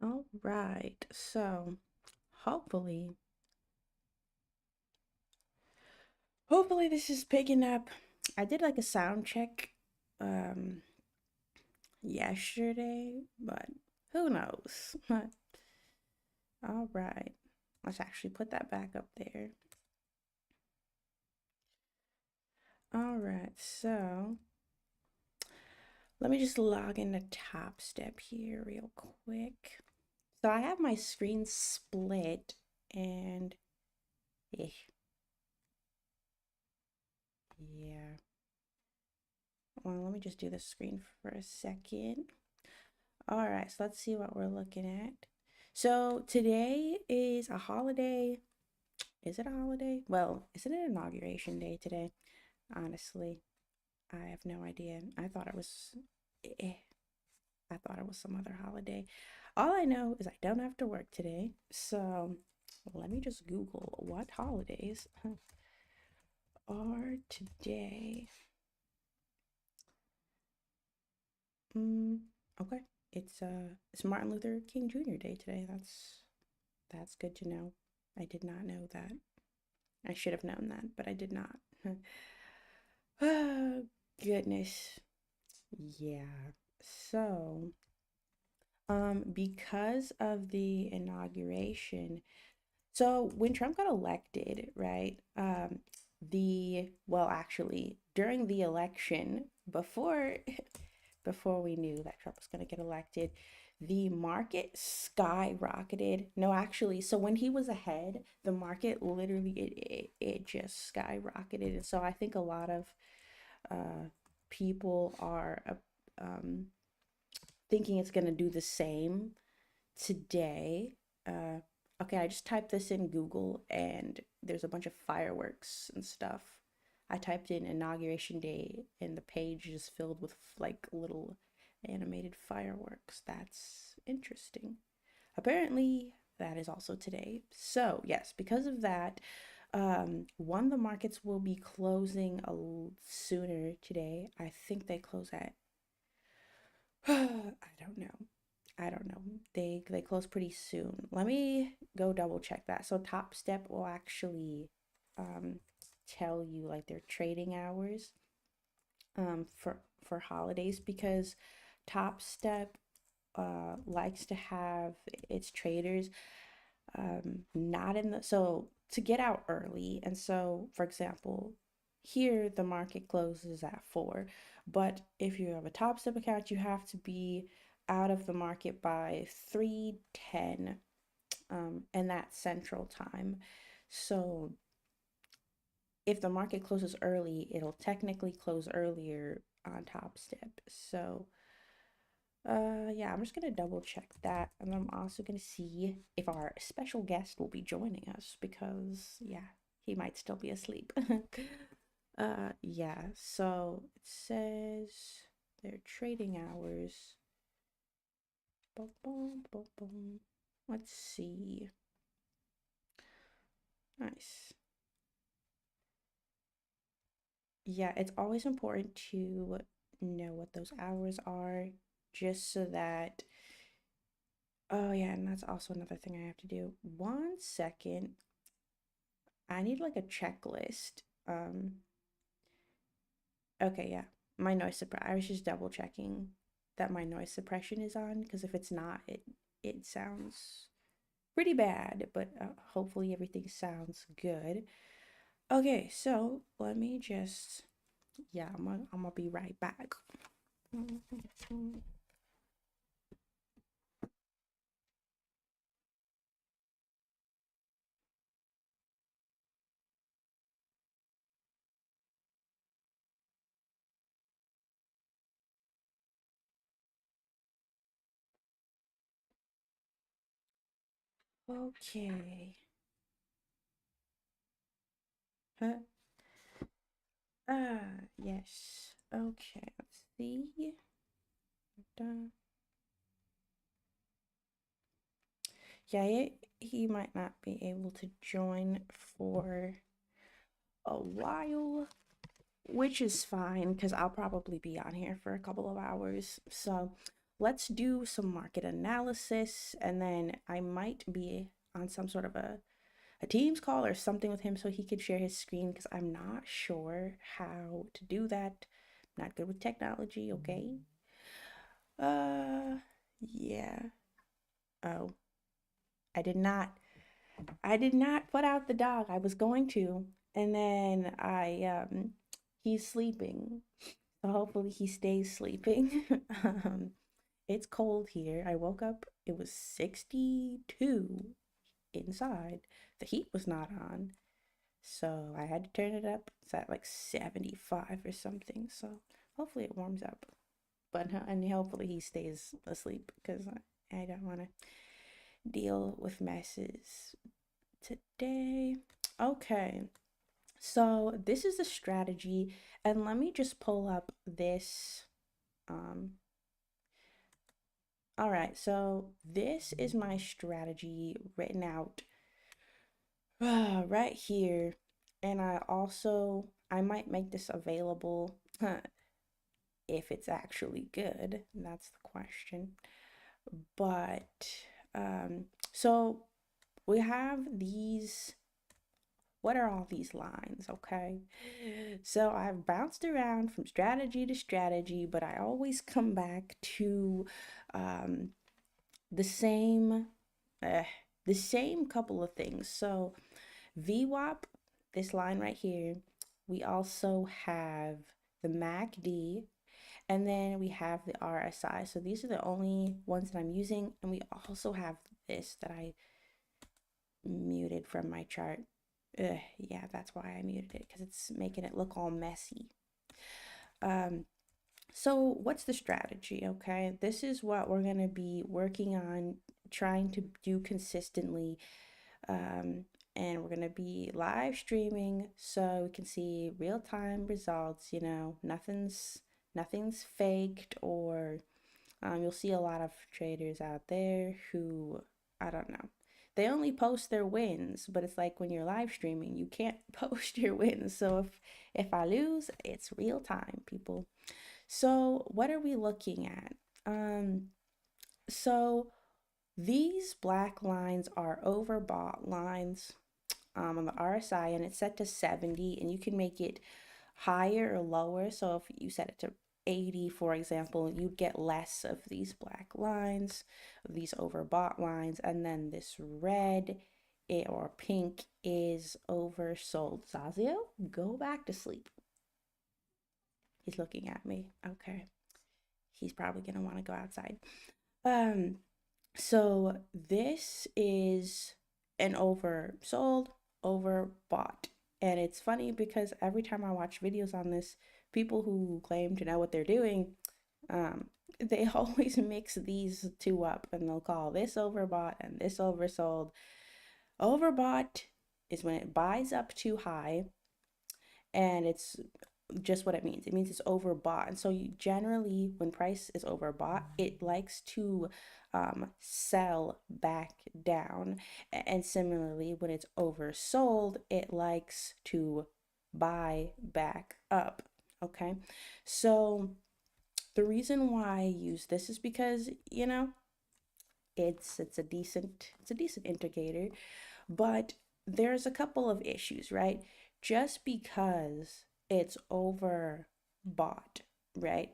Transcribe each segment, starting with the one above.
All right. So, hopefully, hopefully this is picking up. I did like a sound check um yesterday, but who knows? All right. Let's actually put that back up there. All right. So, let me just log into Top Step here real quick. So, I have my screen split and eh, yeah. Well, let me just do the screen for a second. All right, so let's see what we're looking at. So today is a holiday. Is it a holiday? Well, isn't it inauguration day today? Honestly, I have no idea. Eh, I thought it was some other holiday. All I know is I don't have to work today. So let me just Google what holidays are today. Mm, okay. It's Martin Luther King Jr. Day today. That's good to know. I did not know that. I should have known that, but I did not. Oh, goodness. Yeah. So, because of the inauguration, so when Trump got elected, right? Actually, during the election, before we knew that Trump was going to get elected, the market skyrocketed. No, actually, so when he was ahead, the market literally it just skyrocketed. And so I think a lot of uh, people are thinking it's going to do the same today. Uh, okay, I just typed this in Google and there's a bunch of fireworks and stuff. I typed in inauguration day and the page is filled with like little animated fireworks. That's interesting. Apparently, that is also today. So, yes, because of that, one, the markets will be closing sooner today. I think they close at, I don't know. I don't know. They close pretty soon. Let me go double check that. So Top Step will actually um tell you like their trading hours for holidays because Top Step likes to have its traders not in the so to get out early. And so for example, here the market closes at 4, but if you have a Top Step account, you have to be out of the market by 3:10, and that's central time. So if the market closes early, it'll technically close earlier on Top Step. So yeah, I'm just gonna double check that, and I'm also gonna see if our special guest will be joining us because yeah, he might still be asleep. Yeah, so it says their trading hours. Boom, boom, boom, boom. Let's see. Nice. Yeah, it's always important to know what those hours are just so that. Oh, yeah, and that's also another thing I have to do. One second. I need like a checklist. Okay, yeah. My noise suppression. I was just double checking that my noise suppression is on because if it's not, it sounds pretty bad, but hopefully everything sounds good. Okay, so let me just yeah, I'm gonna be right back. Okay. Huh? Yes. Okay, let's see. Done. Yeah, he might not be able to join for a while, which is fine because I'll probably be on here for a couple of hours. So let's do some market analysis, and then I might be on some sort of a Teams call or something with him so he could share his screen because I'm not sure how to do that. I'm not good with technology, okay? Uh, yeah. Oh, I did not. I did not put out the dog. I was going to, and then he's sleeping. So hopefully he stays sleeping. It's cold here. I woke up, it was 62 inside. The heat was not on. So I had to turn it up. It's at like 75 or something. So hopefully it warms up. But and hopefully he stays asleep because I don't want to deal with messes today. Okay. So this is the strategy, and let me just pull up this all right, so this is my strategy written out right here. And I might make this available if it's actually good. That's the question. But so we have these, what are all these lines, okay? So I've bounced around from strategy to strategy, but I always come back to um, the same the same couple of things. So VWAP, this line right here, we also have the MACD, and then we have the RSI. So these are the only ones that I'm using, and we also have this that I muted from my chart. Yeah, that's why I muted it, because it's making it look all messy. So what's the strategy? Okay, this is what we're going to be working on, trying to do consistently. And we're going to be live streaming so we can see real-time results. You know, nothing's faked, or you'll see a lot of traders out there who, I don't know, they only post their wins, but it's like when you're live streaming, you can't post your wins. So if I lose, it's real time, people. So what are we looking at? So these black lines are overbought lines on the RSI, and it's set to 70, and you can make it higher or lower. So if you set it to 80, for example, you'd get less of these black lines, these overbought lines, and then this red or pink is oversold. Zazio, go back to sleep. He's looking at me. Okay. He's probably going to want to go outside. So this is an oversold, overbought. And it's funny because every time I watch videos on this, people who claim to know what they're doing, they always mix these two up, and they'll call this overbought and this oversold. Overbought is when it buys up too high, and it's just what it means. It means it's overbought. And so you generally, when price is overbought, it likes to sell back down. And similarly, when it's oversold, it likes to buy back up. Okay. So the reason why I use this is because, you know, it's a decent indicator, but there's a couple of issues, right? Just because it's overbought, right,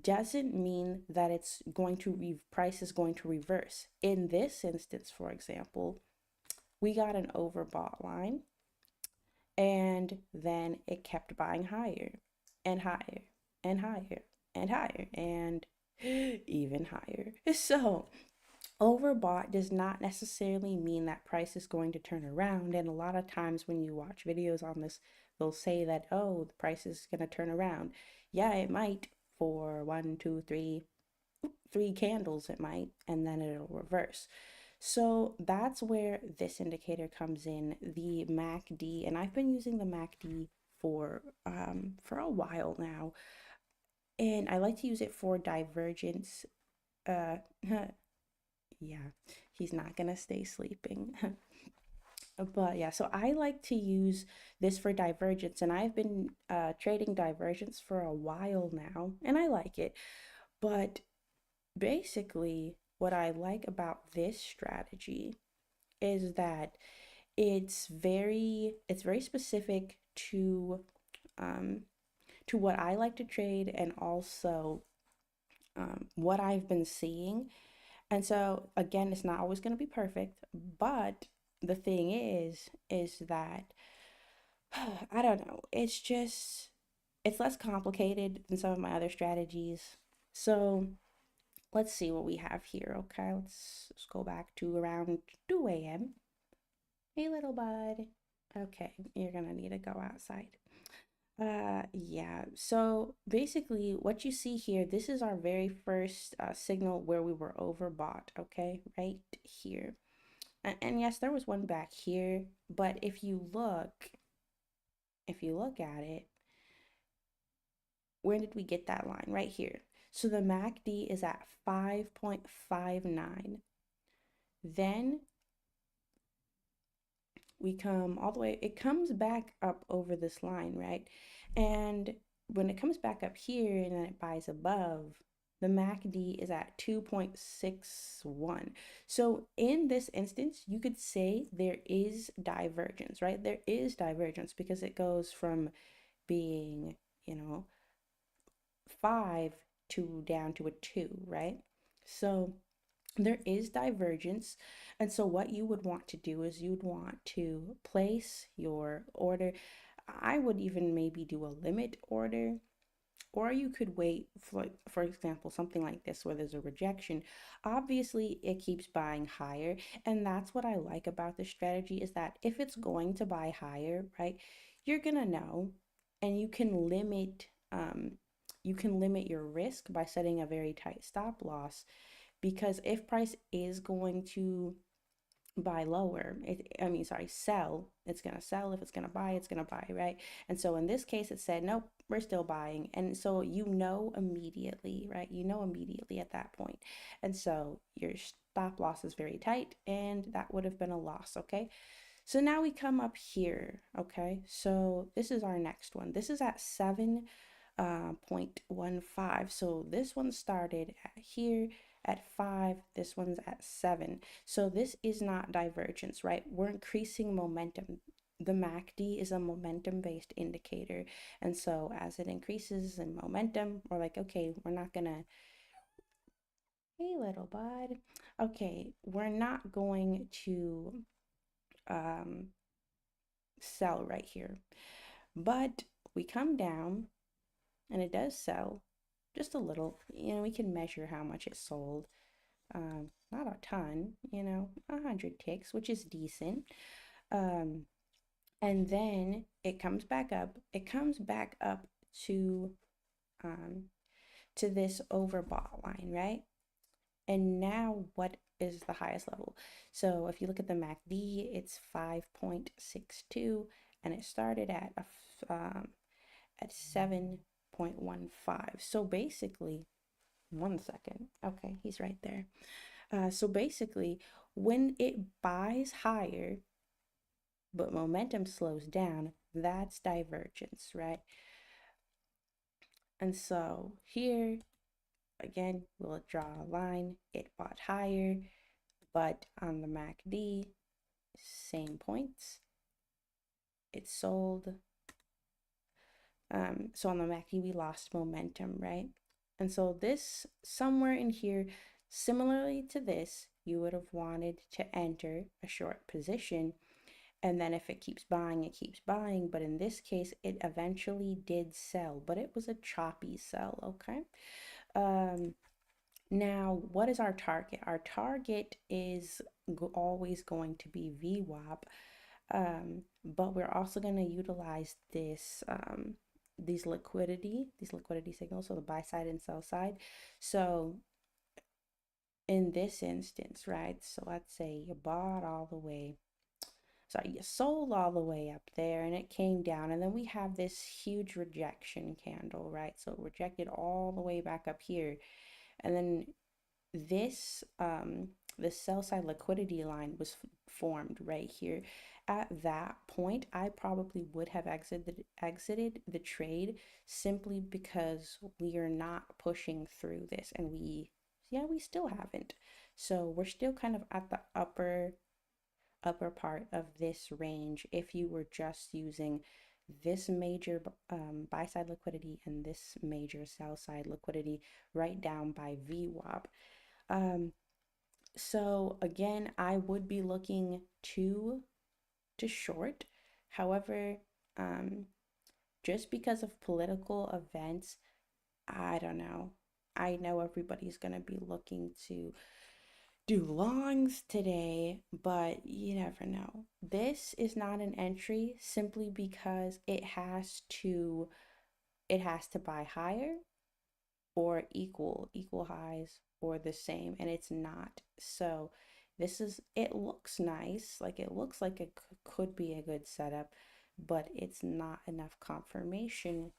doesn't mean that it's going to price is going to reverse. In this instance, for example, we got an overbought line, and then it kept buying higher and higher and higher and higher and even higher. So overbought does not necessarily mean that price is going to turn around. And a lot of times when you watch videos on this, they'll say that, oh, the price is going to turn around. Yeah, it might for one, two, three candles, it might, and then it'll reverse. So that's where this indicator comes in, the MACD. And I've been using the MACD for a while now. And I like to use it for divergence. Yeah, he's not gonna stay sleeping. But yeah, so I like to use this for divergence, and I've been trading divergence for a while now, and I like it. But basically, what I like about this strategy is that it's very specific um, to what I like to trade and also what I've been seeing. And so again, it's not always going to be perfect, but the thing is that I don't know. It's less complicated than some of my other strategies. So let's see what we have here. Okay, let's go back to around 2 a.m. Hey, little bud. Okay, you're gonna need to go outside. Yeah. So basically, what you see here, this is our very first signal where we were overbought. Okay, right here. And yes, there was one back here, but if you look at it, where did we get that line? Right here. So the MACD is at 5.59. Then we come all the way, it comes back up over this line, right? And when it comes back up here and then it buys above, the MACD is at 2.61. So in this instance, you could say there is divergence, right? There is divergence because it goes from being, you know, 5 to down to a 2, right? So there is divergence. And so what you would want to do is you'd want to place your order. I would even maybe do a limit order, or you could wait for example, something like this where there's a rejection. Obviously, it keeps buying higher, and that's what I like about this strategy is that if it's going to buy higher, right, you're gonna know, and you can limit your risk by setting a very tight stop loss, because if price is going to buy lower, I mean, sorry, sell, it's going to sell. If it's going to buy, it's going to buy, right? And so in this case, it said, nope, we're still buying. And so you know immediately, right? You know immediately at that point. And so your stop loss is very tight, and that would have been a loss, okay? So now we come up here, okay? So this is our next one. This is at 7.15. So this one started at here at 5, this one's at 7. So this is not divergence, right? We're increasing momentum. The MACD is a momentum based indicator. And so as it increases in momentum, we're like, okay, we're not gonna, hey, little bud. Okay, we're not going to um, sell right here. But we come down and it does sell just a little. We can measure how much it sold. Not a ton, 100 ticks, which is decent. Um, and then it comes back up. It comes back up to um, to this overbought line, right? And now what is the highest level? So if you look at the MACD, it's 5.62, and it started at 7.15. So basically, one second. Okay, he's right there. So basically, when it buys higher, but momentum slows down, that's divergence, right? And so here, again, we'll draw a line. It bought higher, but on the MACD, same points. It sold. So on the MACD, we lost momentum, right? And so this, somewhere in here, similarly to this, you would have wanted to enter a short position. And then if it keeps buying, it keeps buying. But in this case, it eventually did sell, but it was a choppy sell, okay? Um, Now, what is our target? Our target is always going to be VWAP, but we're also going to utilize these liquidity signals, so the buy side and sell side. So in this instance, right? So let's say you bought all the way, sorry, you sold all the way up there and it came down, and then we have this huge rejection candle, right? So it rejected all the way back up here, and then this sell side liquidity line was formed right here. At that point, I probably would have exited the trade, simply because we are not pushing through this, and we Yeah, we still haven't. So we're still kind of at the upper part of this range if you were just using this major buy side liquidity and this major sell side liquidity right down by VWAP. Um, so again, I would be looking to short. However, um, just because of political events, I don't know. I know everybody's going to be looking to do longs today, but you never know. This is not an entry simply because it has to buy higher or equal highs or the same, and it's not. So it looks nice, like it looks like it could be a good setup, but it's not enough confirmation.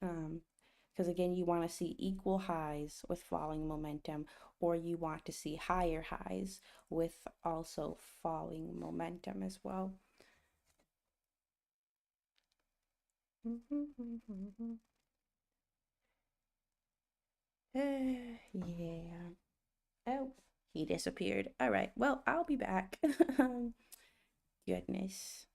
Because again, you want to see equal highs with falling momentum, or you want to see higher highs with also falling momentum as well. Yeah. Oh, he disappeared. All right. Well, I'll be back. Goodness.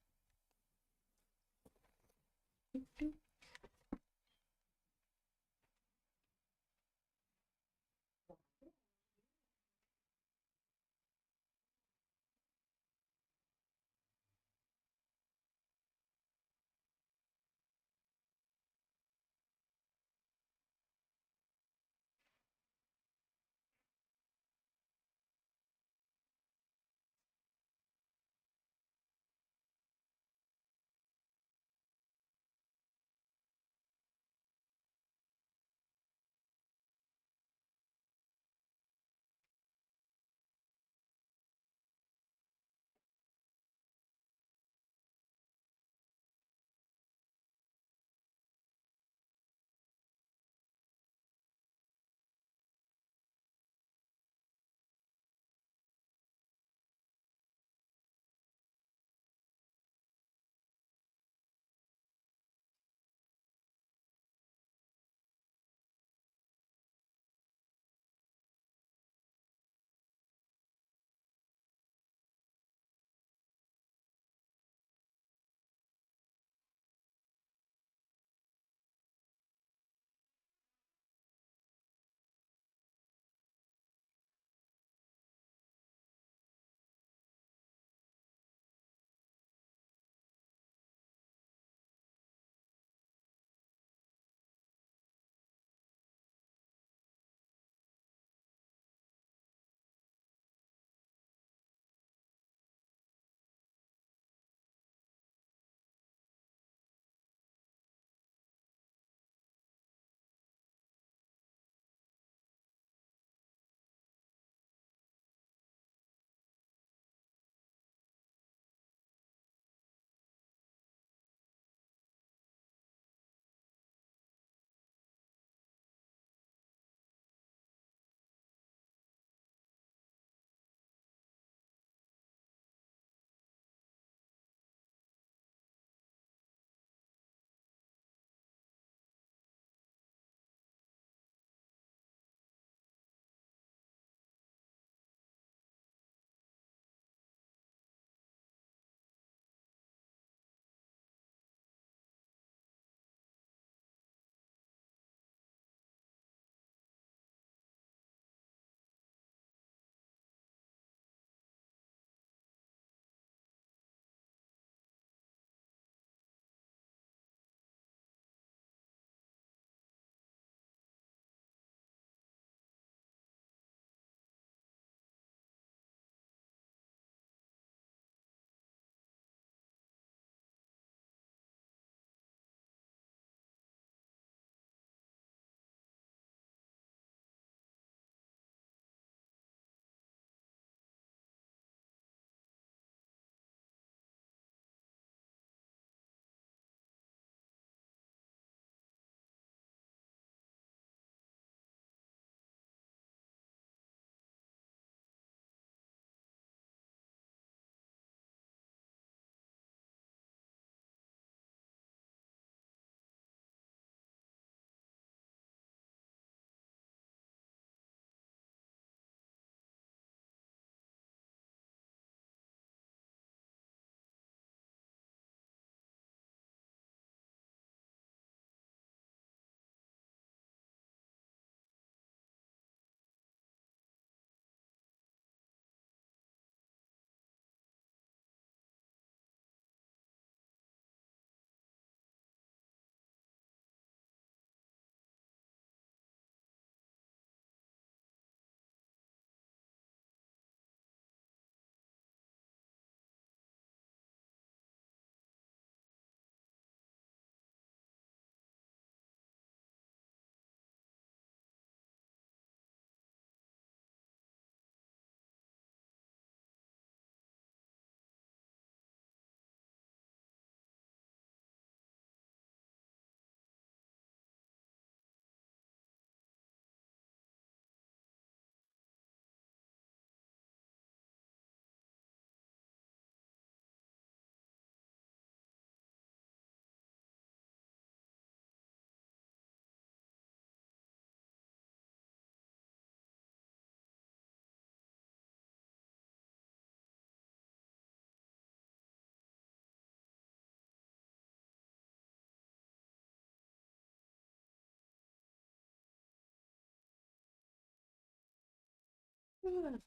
Oh,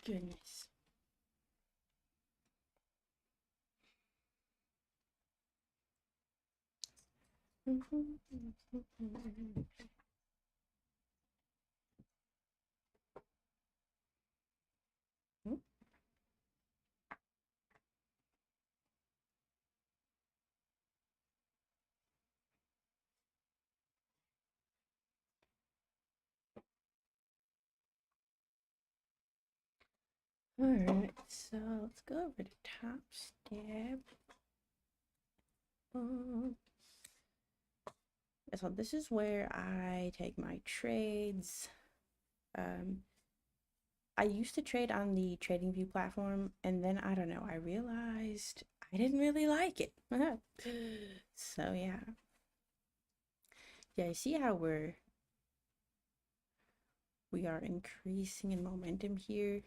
goodness. All right, so let's go over to Top Step. So this is where I take my trades. Um, I used to trade on the TradingView platform, and then I don't know, I realized I didn't really like it. So yeah. Yeah, you see how we are increasing in momentum here.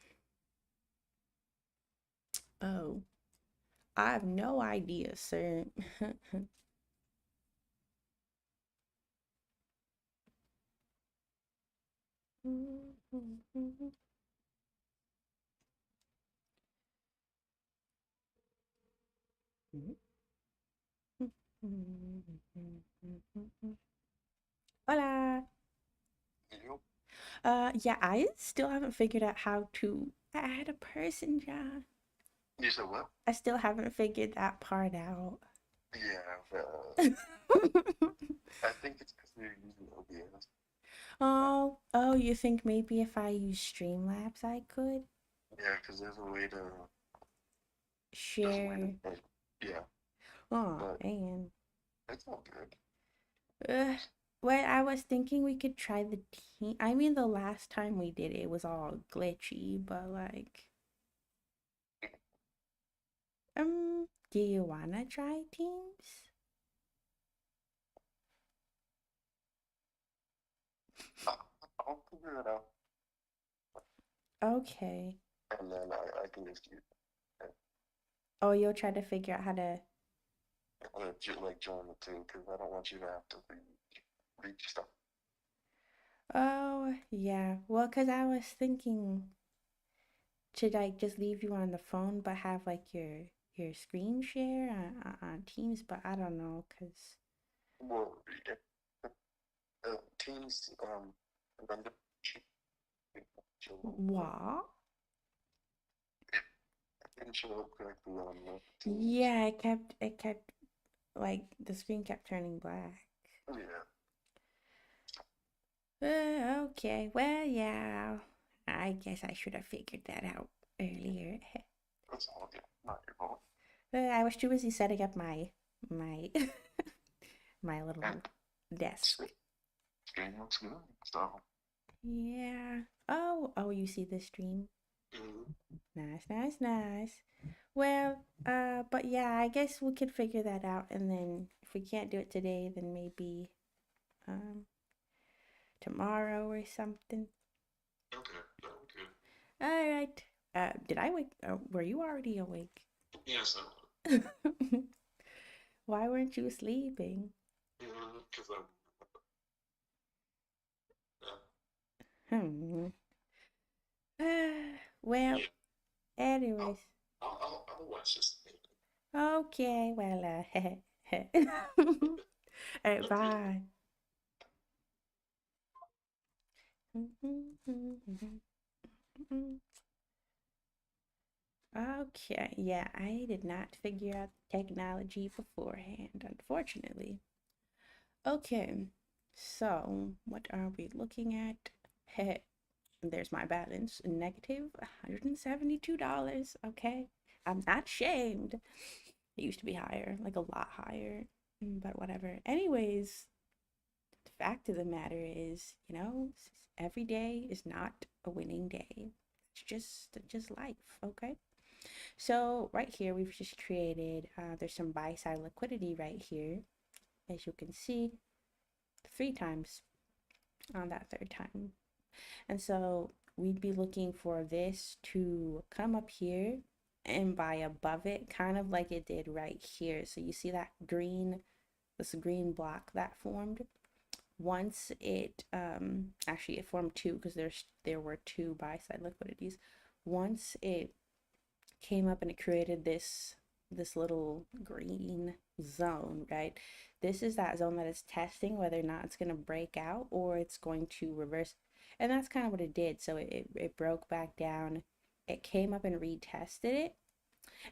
Oh, I have no idea, sir. Hola. You? Yeah, I still haven't figured out how to add a person, John. You said what? I still haven't figured that part out. Yeah, I think it's because you're using OBS. Oh, you think maybe if I use Streamlabs I could Yeah, because there's a way to, share? yeah, Oh, but man. it's all good. Uh, well, I was thinking we could try the team. I mean, the last time we did it was all glitchy, but like, do you wanna try teams? I, I'll figure it out, Okay. and then I can just use it. Oh, you'll try to figure out how to. Like join the team, because I don't want you to have to read stuff. Oh, yeah. Well, 'cause I was thinking, should I just leave you on the phone but have like your screen share on Teams? But I don't know, 'cause Well, yeah, teams, render show up. what? It didn't show up correctly on the teams. Yeah, it kept like the screen kept turning black. Yeah, Okay, well, yeah. I guess I should have figured that out earlier. that's all good. Not your fault. I was too busy setting up my my And little desk. game looks good. So, Yeah. Oh, you see the stream? mm-hmm. Nice, nice, nice. Well, but yeah, I guess we could figure that out, and then if we can't do it today, then maybe um tomorrow or something. Okay, okay. All right. Did I wake? Were you already awake? Yes, Why weren't you sleeping? because I'm. Hmm. Well, Yeah, anyways. I'll watch this thing. Okay, well, all right, Okay. bye. Okay, yeah, I did not figure out the technology beforehand, unfortunately. Okay, so what are we looking at? Hey, there's my balance, negative $172. Okay, I'm not shamed. It used to be higher, like a lot higher, but whatever. Anyways, the fact of the matter is, every day is not a winning day. It's just life, okay? So right here, we've just created, there's some buy side liquidity right here, as you can see, 3 times on that third time. And so we'd be looking for this to come up here and buy above it, kind of like it did right here. So you see that this green block that formed? once it actually it formed two because there were two buy side liquidities. Once it came up and it created this little green zone, right? This is that zone that is testing whether or not it's going to break out or it's going to reverse. And that's kind of what it did. So it broke back down. It came up and retested it,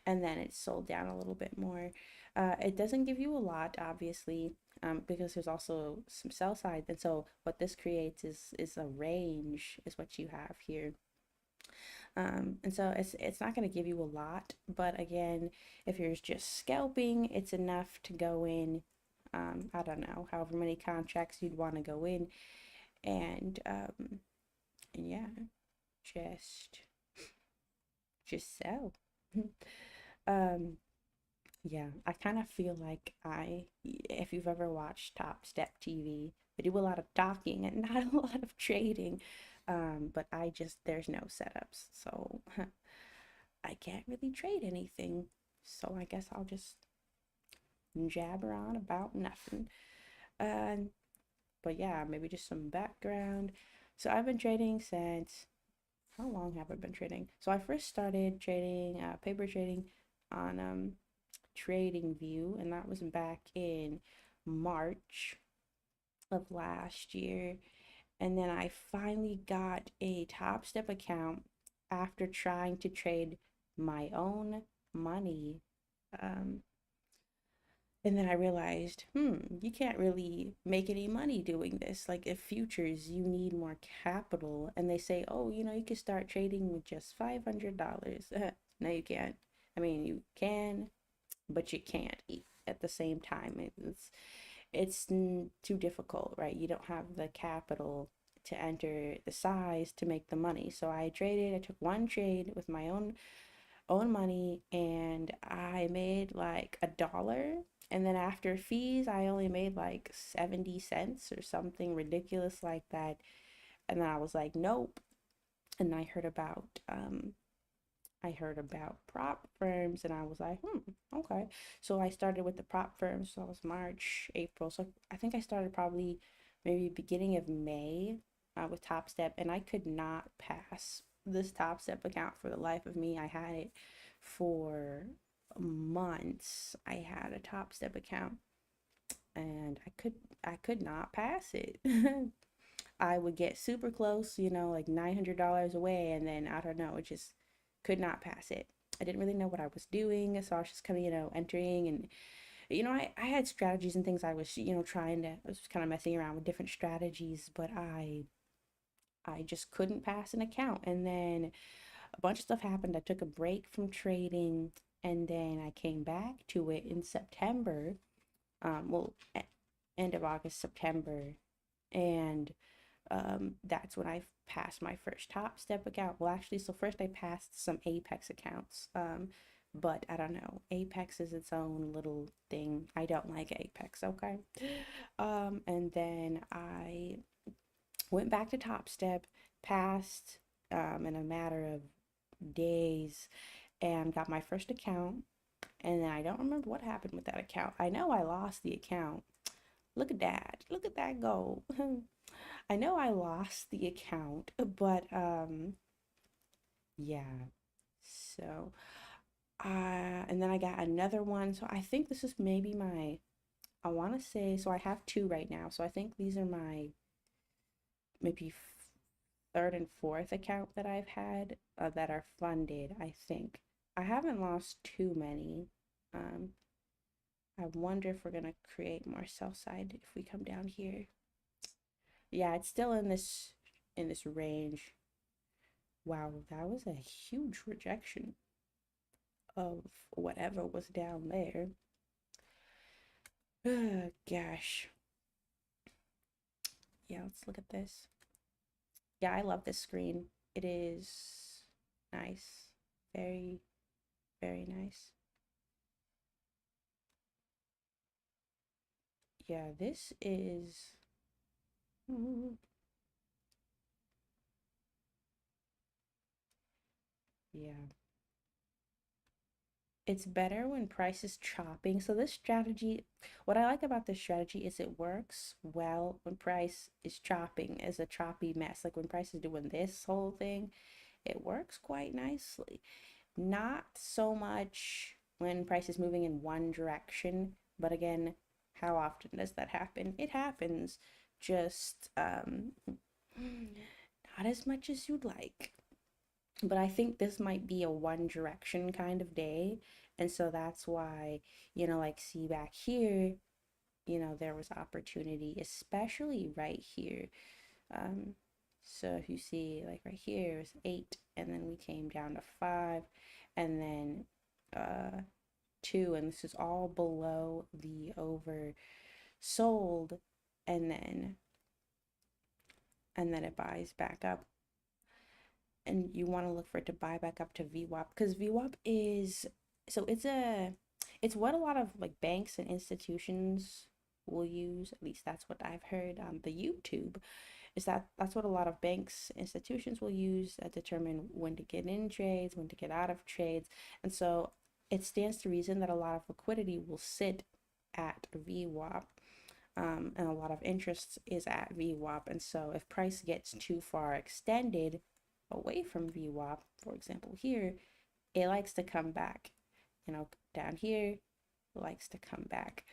and then it sold down a little bit more. It doesn't give you a lot, obviously, because there's also some sell side. And so what this creates is a range, is what you have here. And so it's not going to give you a lot, but again, if you're just scalping, it's enough to go in. I don't know, however many contracts you'd want to go in, and yeah, just just sell. um, yeah, I kind of feel like if you've ever watched Top Step TV, they do a lot of talking and not a lot of trading. But there's no setups, so I can't really trade anything. So I guess I'll just jabber on about nothing. Um, but yeah, maybe just some background. So I've been trading since, how long have I been trading? So I first started trading, paper trading on TradingView, and that was back in March of last year. And then I finally got a Top Step account after trying to trade my own money. Um, and then I realized, you can't really make any money doing this. Like, if futures, you need more capital. And they say, oh, you can start trading with just $500. No, you can't. I mean, you can, but you can't at the same time. It's too difficult, right? You don't have the capital to enter the size to make the money. So I traded. I took one trade with my own money, and I made like $1. And then after fees, I only made like 70 cents or something ridiculous like that. And then I was like, nope. And I heard about prop firms, and I was like, okay. So I started with the prop firms. So it was March, April. So I think I started probably maybe beginning of May with Top Step, and I could not pass this Top Step account for the life of me. I had it for months. I had a Top Step account, and I could not pass it. I would get super close, like $900 away, and then I don't know, it just could not pass it. I didn't really know what I was doing, so I was just kind of, entering, and I had strategies and things I was, I was kind of messing around with different strategies, but I just couldn't pass an account. And then a bunch of stuff happened. I took a break from trading, and then I came back to it in September. Well, end of August, September, and that's when I passed my first Top Step account. Well, actually, so first I passed some Apex accounts. But I don't know. Apex is its own little thing. I don't like Apex, okay? And then I went back to Top Step, passed in a matter of days, and got my first account. And then I don't remember what happened with that account. I know I lost the account. Look at that. Look at that go. I know I lost the account, but yeah. So and then I got another one. So I think this is maybe I want to say, so I have two right now. So I think these are my maybe third and fourth account that I've had that are funded, I think. I haven't lost too many. Um, I wonder if we're gonna create more sell side if we come down here. Yeah, it's still in this range. Wow, that was a huge rejection of whatever was down there. Gosh. Yeah, let's look at this. Yeah, I love this screen. It is nice. Very, very nice. Yeah, this is yeah. it's better when price is chopping. So this strategy, what I like about this strategy is it works well when price is chopping, as a choppy mess. Like when price is doing this whole thing, it works quite nicely. Not so much when price is moving in one direction, but again, how often does that happen? It happens, just not as much as you'd like. But I think this might be a one direction kind of day. And so that's why, like see back here, there was opportunity, especially right here. Um, so if you see like right here is 8, and then we came down to 5, and then 2, and this is all below the oversold, and then it buys back up, and you want to look for it to buy back up to VWAP, because VWAP is, so it's what a lot of like banks and institutions will use. At least that's what I've heard on the YouTube, is that's what a lot of banks institutions will use to determine when to get in trades, when to get out of trades. And so it stands to reason that a lot of liquidity will sit at VWAP, and a lot of interest is at VWAP. And so if price gets too far extended away from VWAP, for example here, it likes to come back. Down here, it likes to come back.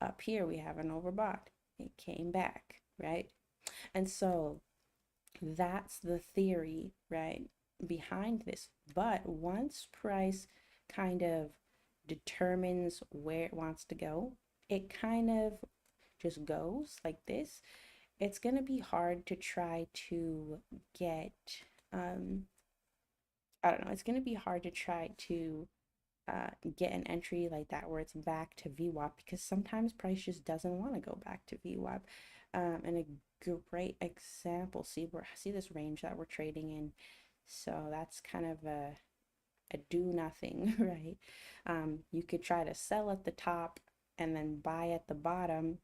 Up here we have an overbought, it came back, right? And so that's the theory, right, behind this. But once price kind of determines where it wants to go, it kind of just goes like this. It's going to be hard to try to get, um, I don't know, it's going to be hard to try to get an entry like that where it's back to VWAP, because sometimes price just doesn't want to go back to VWAP. And a great example, see this range that we're trading in. So that's kind of a do nothing, right? You could try to sell at the top and then buy at the bottom,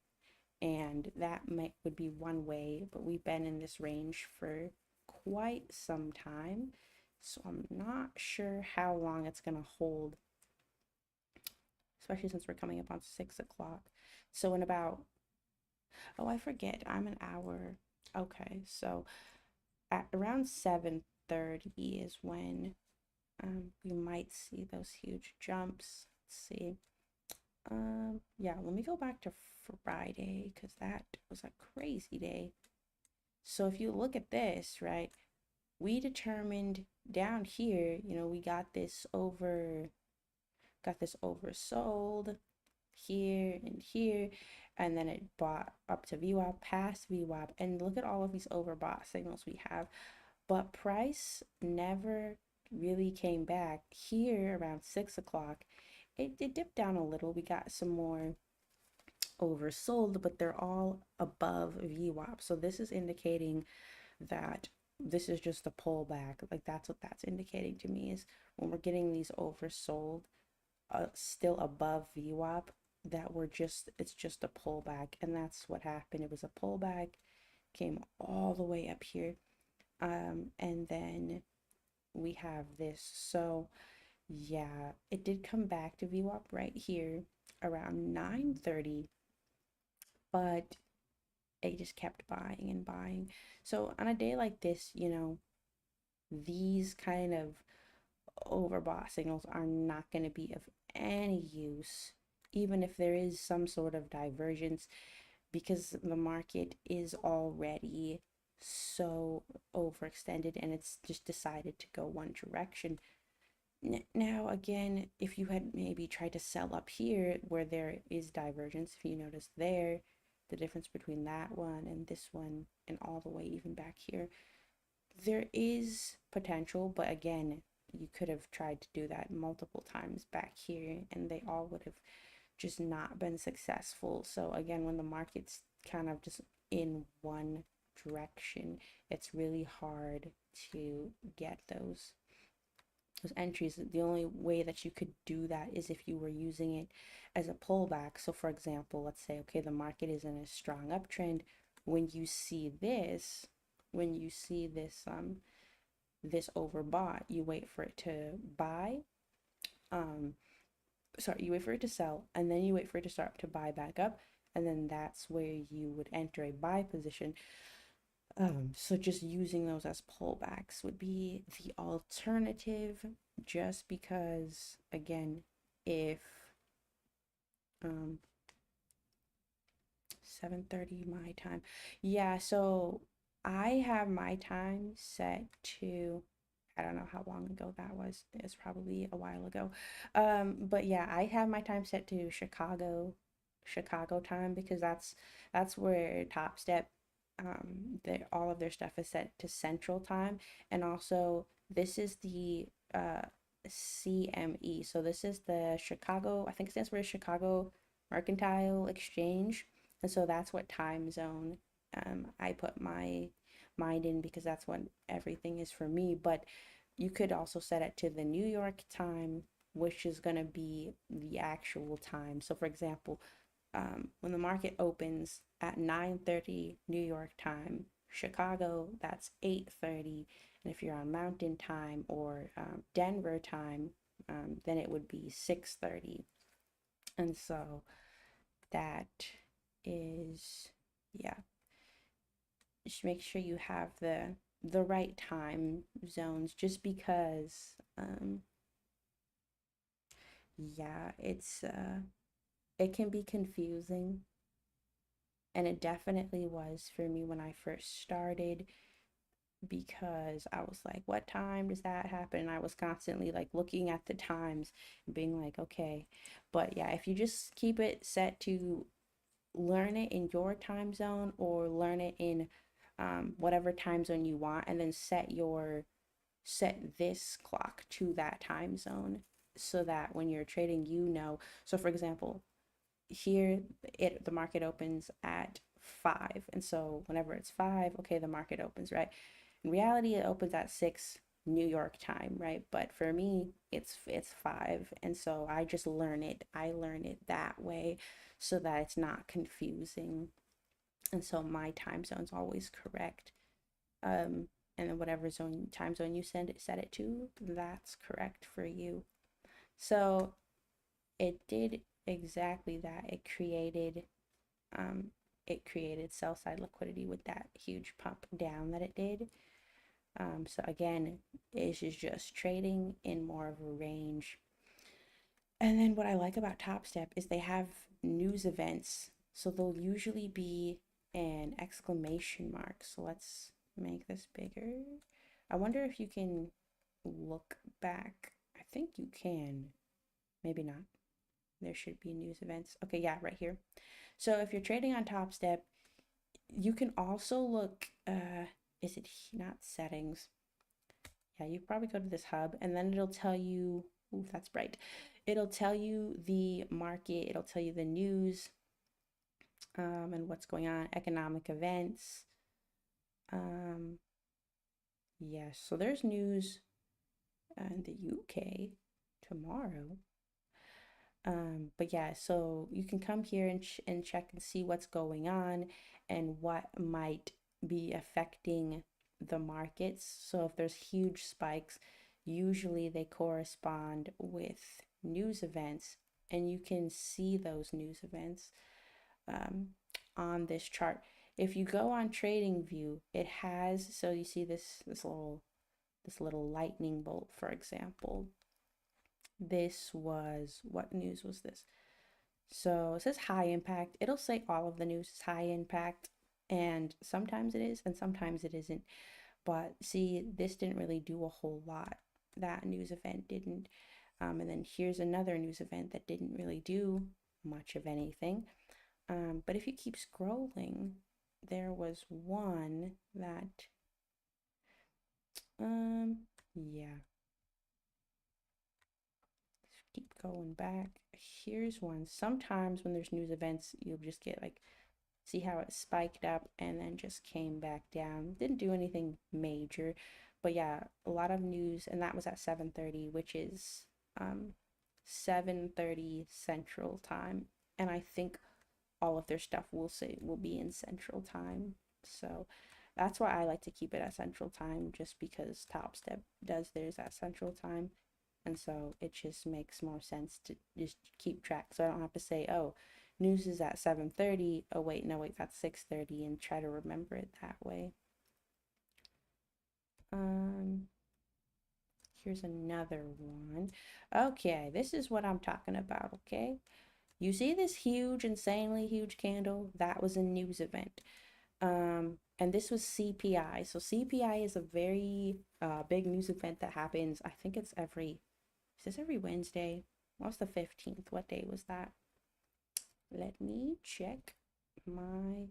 and that would be one way, but we've been in this range for quite some time, so I'm not sure how long it's going to hold, especially since we're coming up on 6 o'clock. So in about, oh, I forget, I'm an hour. Okay, so at around 7:30 is when we might see those huge jumps. Let's see. Yeah, let me go back to Friday, because that was a crazy day. So if you look at this, right, we determined down here, we got this oversold here and here, and then it bought up to VWAP, past VWAP, and look at all of these overbought signals we have. But price never really came back. Here around 6 o'clock, it dipped down a little. We got some more oversold, but they're all above VWAP. So this is indicating that this is just a pullback. Like that's what that's indicating to me, is when we're getting these oversold still above VWAP, that it's just a pullback. And that's what happened. It was a pullback, came all the way up here, and then we have this. So yeah, it did come back to VWAP right here around 9:30, but it just kept buying and buying. So on a day like this, these kind of overbought signals are not going to be of any use, even if there is some sort of divergence, because the market is already so overextended and it's just decided to go one direction. Now, again, if you had maybe tried to sell up here where there is divergence, if you notice there, the difference between that one and this one, and all the way even back here, there is potential, but again, you could have tried to do that multiple times back here, and they all would have just not been successful. So again, when the market's kind of just in one direction, it's really hard to get those entries. The only way that you could do that is if you were using it as a pullback. So for example, let's say, okay, the market is in a strong uptrend. When you see this, this overbought, you wait for it to buy, sorry, you wait for it to sell, and then you wait for it to start to buy back up, and then that's where you would enter a buy position. So just using those as pullbacks would be the alternative, just because, again, if um 7:30 my time. Yeah, so I have my time set to, I don't know how long ago that was. It's probably a while ago. But yeah, I have my time set to Chicago time, because that's where Top Step, all of their stuff is set to Central Time. And also this is the CME. So this is the Chicago, I think it stands for Chicago Mercantile Exchange. And so that's what time zone I put my mind in, because that's when everything is for me. But you could also set it to the New York time, which is going to be the actual time. So for example, when the market opens at 9:30 New York time, Chicago, that's 8:30. And if you're on Mountain time or Denver time, then it would be 6:30. And so that is, yeah, just make sure you have the right time zones, just because yeah, it can be confusing, and it definitely was for me when I first started, because I was like, what time does that happen? And I was constantly like looking at the times and being like, okay. But yeah, if you just keep it set to learn it in your time zone, or learn it in whatever time zone you want, and then set this clock to that time zone, so that when you're trading, you know. So for example, here the market opens at 5, and so whenever it's 5, okay, the market opens, right? In reality, it opens at 6 New York time, right? But for me, it's 5, and so I learn it that way, so that it's not confusing. And so my time zone's always correct. And then whatever time zone you set it to, that's correct for you. So it did exactly that. Um it created sell side liquidity with that huge pump down that it did. So again, it's just trading in more of a range. And then what I like about Top Step is they have news events. So they'll usually be an exclamation mark. So let's make this bigger. I wonder if you can look back. I think you can. Maybe not. There should be news events. Okay, yeah, right here. So if you're trading on Top Step, you can also look, is it not settings? Yeah, you probably go to this hub, and then it'll tell you, ooh, that's bright. It'll tell you the market, it'll tell you the news, and what's going on, economic events. Um, yes, so there's news in the UK tomorrow. But yeah, so you can come here and check and see what's going on, and what might be affecting the markets. So if there's huge spikes, usually they correspond with news events, and you can see those news events um, on this chart. If you go on TradingView, it has, so you see this little lightning bolt, for example. This was, what news was this? So it says high impact. It'll say all of the news is high impact, and sometimes it is, and sometimes it isn't. But see, this didn't really do a whole lot. That news event didn't. And then here's another news event that didn't really do much of anything. But if you keep scrolling, there was one that, yeah, keep going back. Here's one. Sometimes when there's news events, you'll just get like, see how it spiked up and then just came back down. Didn't do anything major, but yeah, a lot of news, and that was at 7:30, which is 7:30 Central Time. And I think all of their stuff will be in Central Time. So that's why I like to keep it at Central Time, just because Top Step does theirs at Central Time. And so it just makes more sense to just keep track. So I don't have to say, oh, news is at 7:30. Oh, wait, no, wait, that's 6:30, and try to remember it that way. Um, Here's another one. Okay, this is what I'm talking about, okay? You see this huge, insanely huge candle? That was a news event. And this was CPI. So CPI is a very big news event that happens. I think it's is this every Wednesday? What's the 15th? What day was that? Let me check my,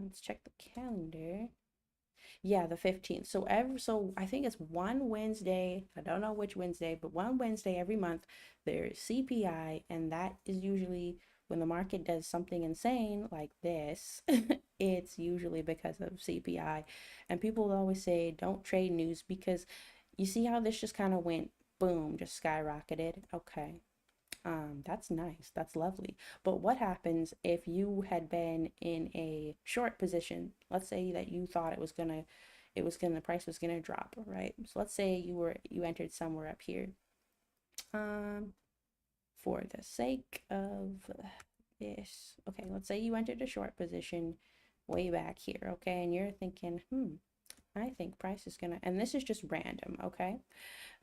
let's check the calendar. Yeah, the 15th. So I think it's one Wednesday. I don't know which Wednesday, but one Wednesday every month there's CPI, and that is usually when the market does something insane like this. It's usually because of CPI. And people always say don't trade news because you see how this just kind of went boom, just skyrocketed. Okay. That's nice. That's lovely. But what happens if you had been in a short position? Let's say that you thought the price was gonna drop, right? So let's say you entered somewhere up here. Um, for the sake of this, okay, let's say you entered a short position way back here, okay, and you're thinking, I think price is gonna, and this is just random, okay?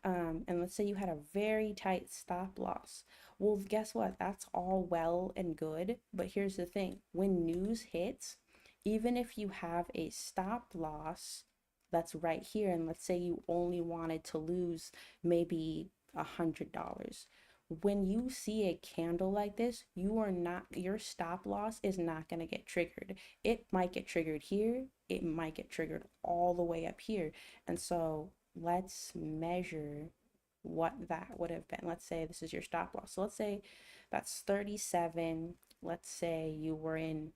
And let's say you had a very tight stop loss. Well, guess what? That's all well and good, but here's the thing. When news hits, even if you have a stop loss that's right here, and let's say you only wanted to lose maybe $100. When you see a candle like this, your stop loss is not going to get triggered. It might get triggered here, it might get triggered all the way up here. And so let's measure what that would have been. Let's say this is your stop loss. So let's say that's 37. Let's say you were in,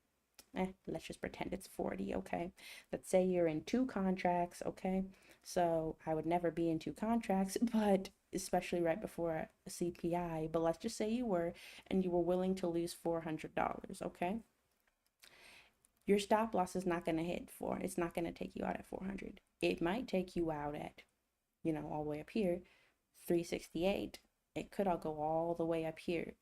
let's just pretend it's 40, okay? Let's say you're in two contracts, okay? So I would never be in two contracts, but especially right before a CPI, but let's just say you were, and you were willing to lose $400, okay? Your stop loss is not going to hit four. It's not going to take you out at 400. It might take you out at, all the way up here, 368. It could all go all the way up here.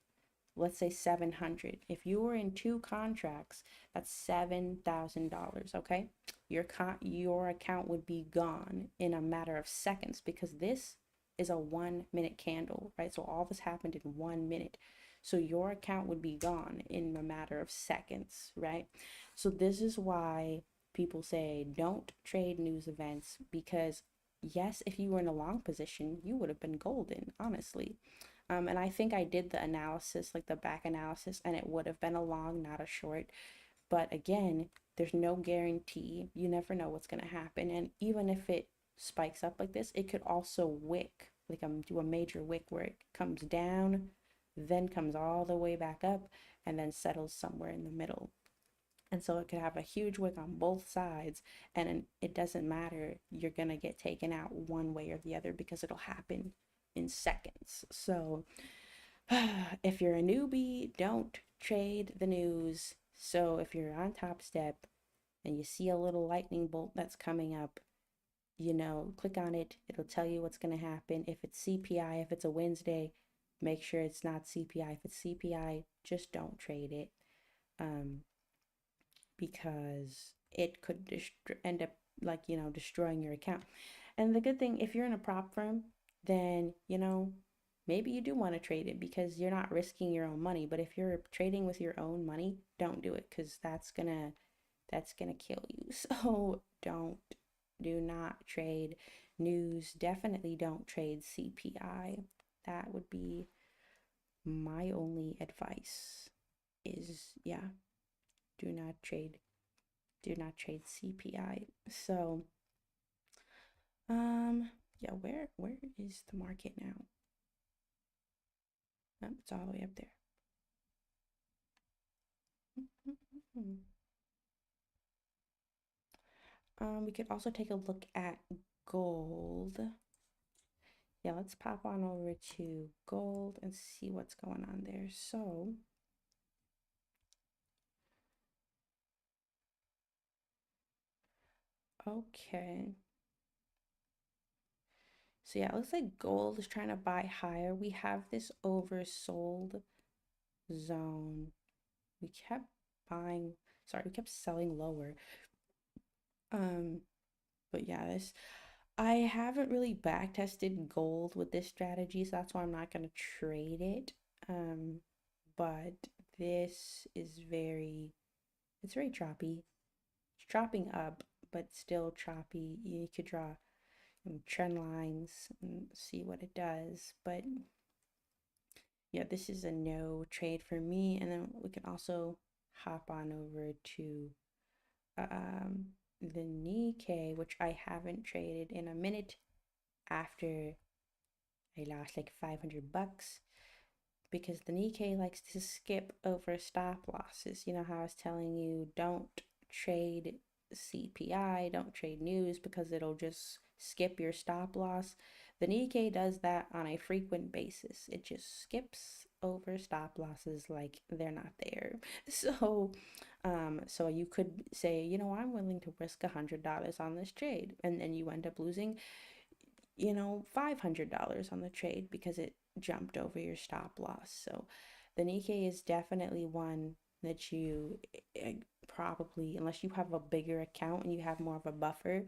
Let's say 700. If you were in two contracts, that's $7,000, okay? Your account would be gone in a matter of seconds because this is a 1 minute candle, right? So all this happened in 1 minute. So your account would be gone in a matter of seconds, right? So this is why people say don't trade news events because yes, if you were in a long position, you would have been golden, honestly. And I think I did the analysis, like the back analysis, and it would have been a long, not a short. But again, there's no guarantee. You never know what's going to happen. And even if it spikes up like this, it could also wick, like do a major wick where it comes down, then comes all the way back up, and then settles somewhere in the middle. And so it could have a huge wick on both sides, and it doesn't matter. You're going to get taken out one way or the other because it'll happen in seconds. So if you're a newbie, don't trade the news. So if you're on Top Step and you see a little lightning bolt that's coming up, click on it. It'll tell you what's going to happen. If it's CPI, if it's a Wednesday, make sure it's not CPI. If it's CPI, just don't trade it. Because it could end up like destroying your account. And the good thing, if you're in a prop firm, then maybe you do want to trade it because you're not risking your own money. But if you're trading with your own money, don't do it because that's gonna kill you. So do not trade news. Definitely don't trade CPI. That would be my only advice. Is yeah, do not trade CPI. So, yeah, where is the market now? Oh, it's all the way up there. We could also take a look at gold. Yeah, let's pop on over to gold and see what's going on there. So, okay. So yeah, it looks like gold is trying to buy higher. We have this oversold zone. We kept buying, sorry, we kept selling lower. Um, but yeah, this I haven't really back tested gold with this strategy, so that's why I'm not gonna trade it. Um, but this is it's very choppy. It's chopping up, but still choppy. You could draw trend lines and see what it does. But yeah, this is a no trade for me. And then we can also hop on over to um, the Nikkei, which I haven't traded in a minute after I lost like 500 bucks because the Nikkei likes to skip over stop losses. You know how I was telling you, don't trade CPI, don't trade news because it'll just skip your stop loss. The Nikkei does that on a frequent basis. It just skips over stop losses like they're not there. So you could say, you know, I'm willing to risk $100 on this trade, and then you end up losing, you know, $500 on the trade because it jumped over your stop loss. So the Nikkei is definitely one that you probably, unless you have a bigger account and you have more of a buffer,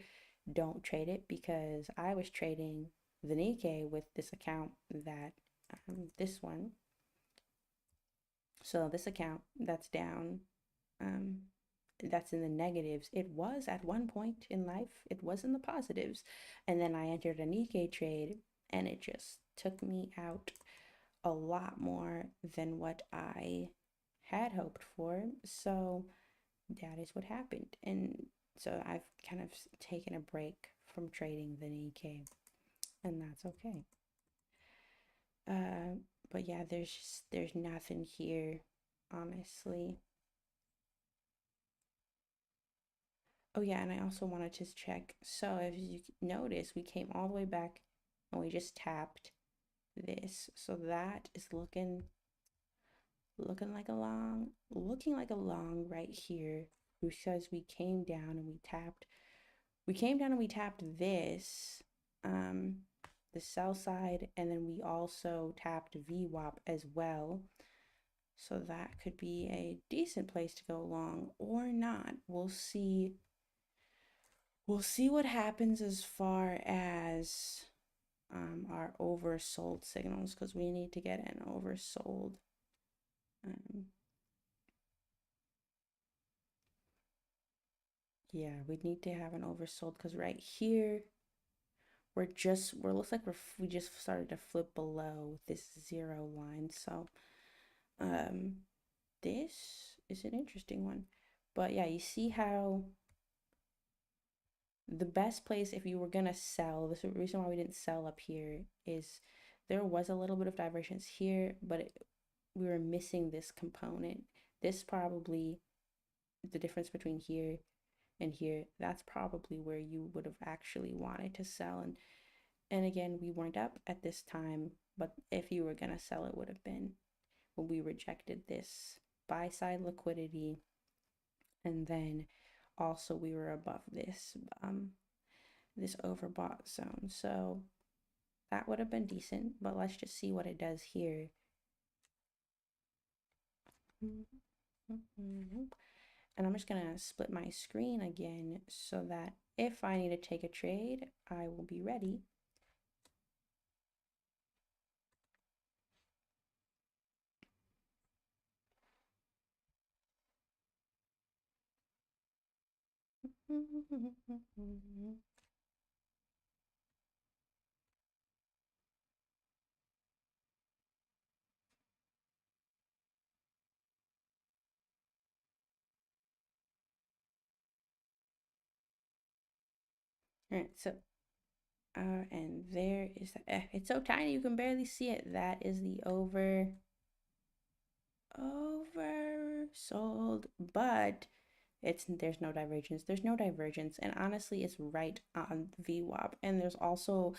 don't trade it because I was trading the Nikkei with this account that this one. So this account that's down, um, that's in the negatives. It was at one point in life, it was in the positives. And then I entered a Nikkei trade and it just took me out a lot more than what I had hoped for. So that is what happened. And so I've kind of taken a break from trading the Nikkei, and that's okay. Uh, but yeah, there's nothing here, honestly. Oh yeah, and I also wanted to check. So if you notice, we came all the way back and we just tapped this. So that is looking like a long right here because we came down and we tapped this, um, the sell side, and then we also tapped VWAP as well. So that could be a decent place to go long or not. We'll see what happens as far as our oversold signals because we need to get an oversold. Um, yeah, we need to have an oversold because right here we're looks like we just started to flip below this zero line. So um, this is an interesting one. But yeah, you see how the best place if you were gonna sell, the reason why we didn't sell up here is there was a little bit of divergence here, but we were missing this component. This probably the difference between here and here, that's probably where you would have actually wanted to sell. And again, we weren't up at this time, but if you were gonna sell, it would have been when we rejected this buy side liquidity, and then also we were above this overbought zone. So that would have been decent, but let's just see what it does here. And I'm just gonna split my screen again so that if I need to take a trade, I will be ready. All right, so and there is it's so tiny you can barely see it. That is the oversold, but it's there's no divergence. There's no divergence, and honestly, it's right on VWAP. And there's also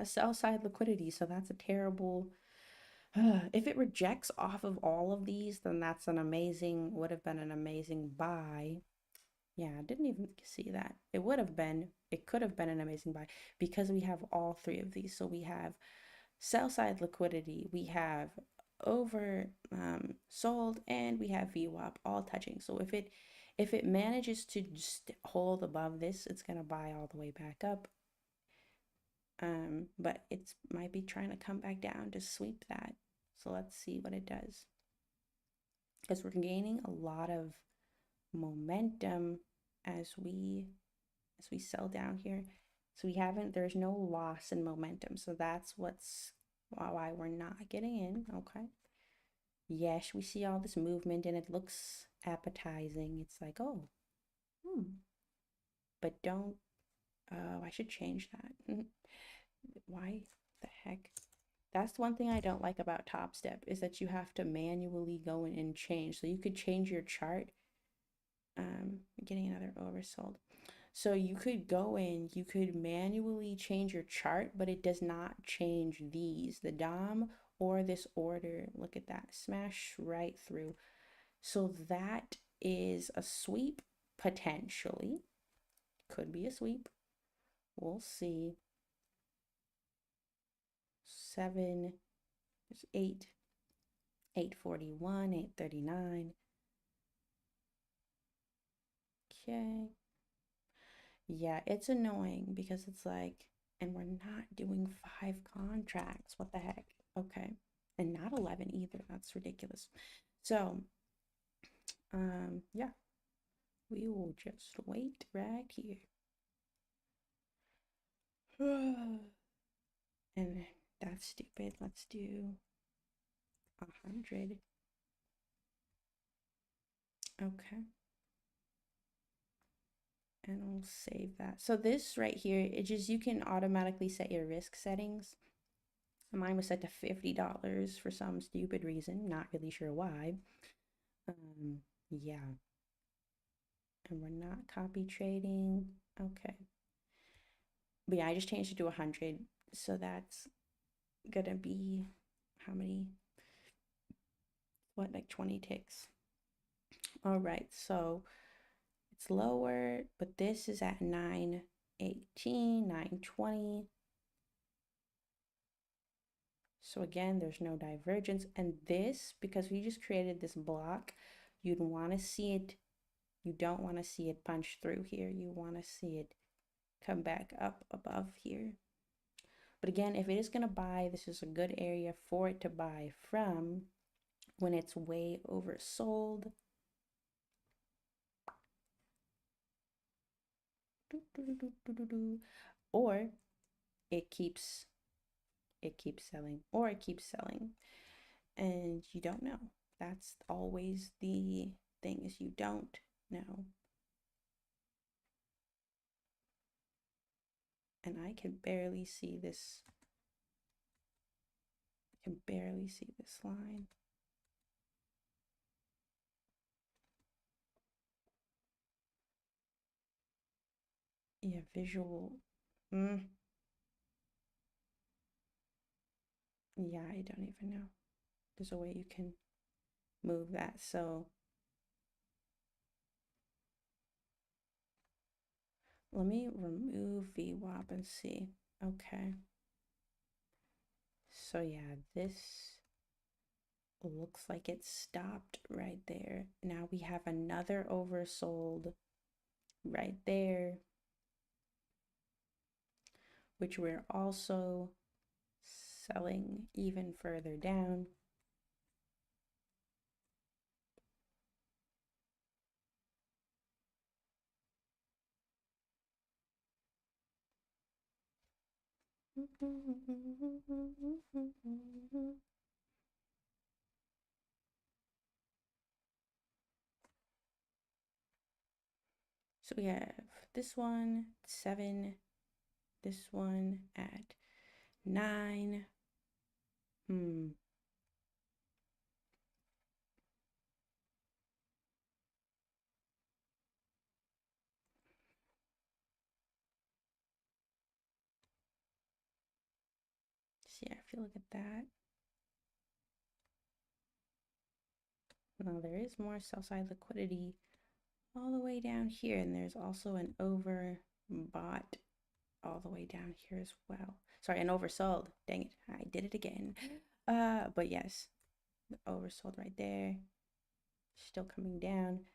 sell side liquidity, so that's a terrible. If it rejects off of all of these, then that's an amazing would have been an amazing buy. Yeah, I didn't even see that. It could have been an amazing buy because we have all three of these. So we have sell side liquidity, we have over sold, and we have VWAP all touching. So if it manages to just hold above this, it's gonna buy all the way back up. But it's might be trying to come back down to sweep that. So let's see what it does. Because we're gaining a lot of momentum as we sell down here. So there's no loss in momentum. So that's why we're not getting in. Okay. Yes, we see all this movement and it looks appetizing. It's like, oh, but don't, oh, I should change that. Why the heck? That's one thing I don't like about Top Step is that you have to manually go in and change. So you could change your chart. Getting another oversold. So you could go in, you could manually change your chart, but it does not change the DOM or this order. Look at that, smash right through. So that is a sweep, potentially. Could be a sweep. We'll see. 7, there's 8, 841, 839. Okay. Yeah, it's annoying because it's like, and we're not doing 5 contracts. What the heck? Okay. And not 11 either. That's ridiculous. So, yeah, we will just wait right here. And that's stupid. Let's do 100. Okay. And we'll save that. So this right here, it just, you can automatically set your risk settings. Mine was set to $50 for some stupid reason. Not really sure why. Yeah. And we're not copy trading. Okay. But yeah, I just changed it to 100. So that's gonna be how many? What, like 20 ticks? All right, so it's lower, but this is at 918, 920. So again, there's no divergence. And this, because we just created this block, you'd want to see it. You don't want to see it punch through here. You want to see it come back up above here. But again, if it is going to buy, this is a good area for it to buy from when it's way oversold. Or it keeps selling, or it keeps selling, and you don't know. That's always the thing, is you don't know. And I can barely see this. I can barely see this line. Yeah, visual. Yeah, I don't even know. There's a way you can move that. So let me remove VWAP and see. Okay. So yeah, this looks like it stopped right there. Now we have another oversold right there, which we're also selling even further down. So we have this one 7, this one at 9. So yeah, if you look at that, now there is more sell side liquidity all the way down here, and there's also an overbought all the way down here as well. Sorry, an oversold. Dang it, I did it again. But yes, oversold right there. Still coming down.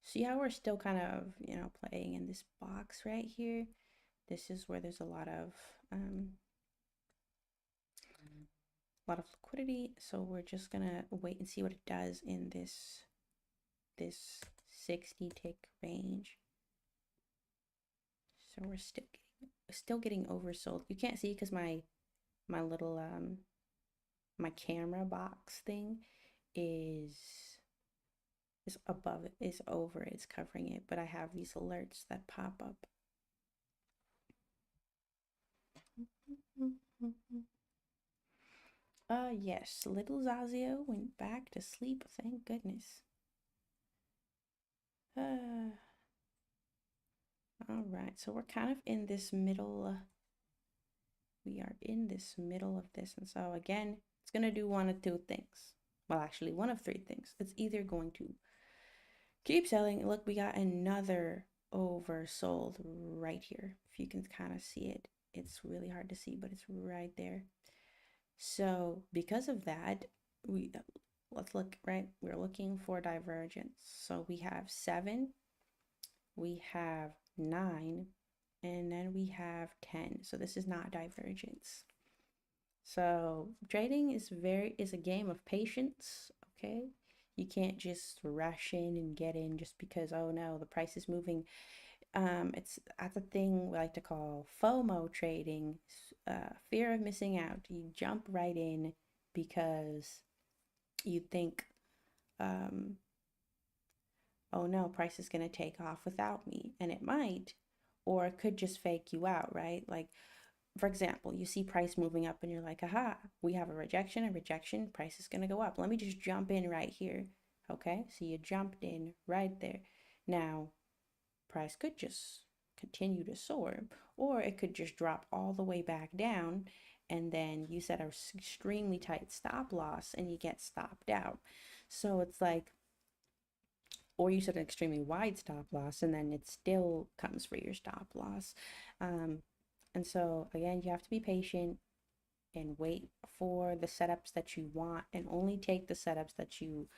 See how we're still kind of, playing in this box right here? This is where there's a lot of liquidity. So we're just gonna wait and see what it does in this 60 tick range. So we're still getting oversold. You can't see because my little my camera box thing is above it, is over, it's covering it, but I have these alerts that pop up. Yes, little Zazio went back to sleep, thank goodness. All right, so we're kind of in this middle. We are in this middle of this, and so again, it's gonna do one of two things. Well, actually, one of three things. It's either going to keep selling. Look, we got another oversold right here. If you can kind of see it, it's really hard to see, but it's right there. So because of that, let's look, right? We're looking for divergence. So we have 7, we have 9, and then we have 10. So this is not divergence. So trading is a game of patience, okay? You can't just rush in and get in just because, oh no, the price is moving. That's a thing we like to call FOMO trading, fear of missing out. You jump right in because you think, oh no, price is going to take off without me, and it might, or it could just fake you out, right? Like, for example, you see price moving up and you're like, aha, we have a rejection, price is going to go up. Let me just jump in right here. Okay, so you jumped in right there. Now, price could just continue to soar, or it could just drop all the way back down, and then you set an extremely tight stop loss and you get stopped out. So it's like, or you set an extremely wide stop loss and then it still comes for your stop loss. And so again, you have to be patient and wait for the setups that you want, and only take the setups that you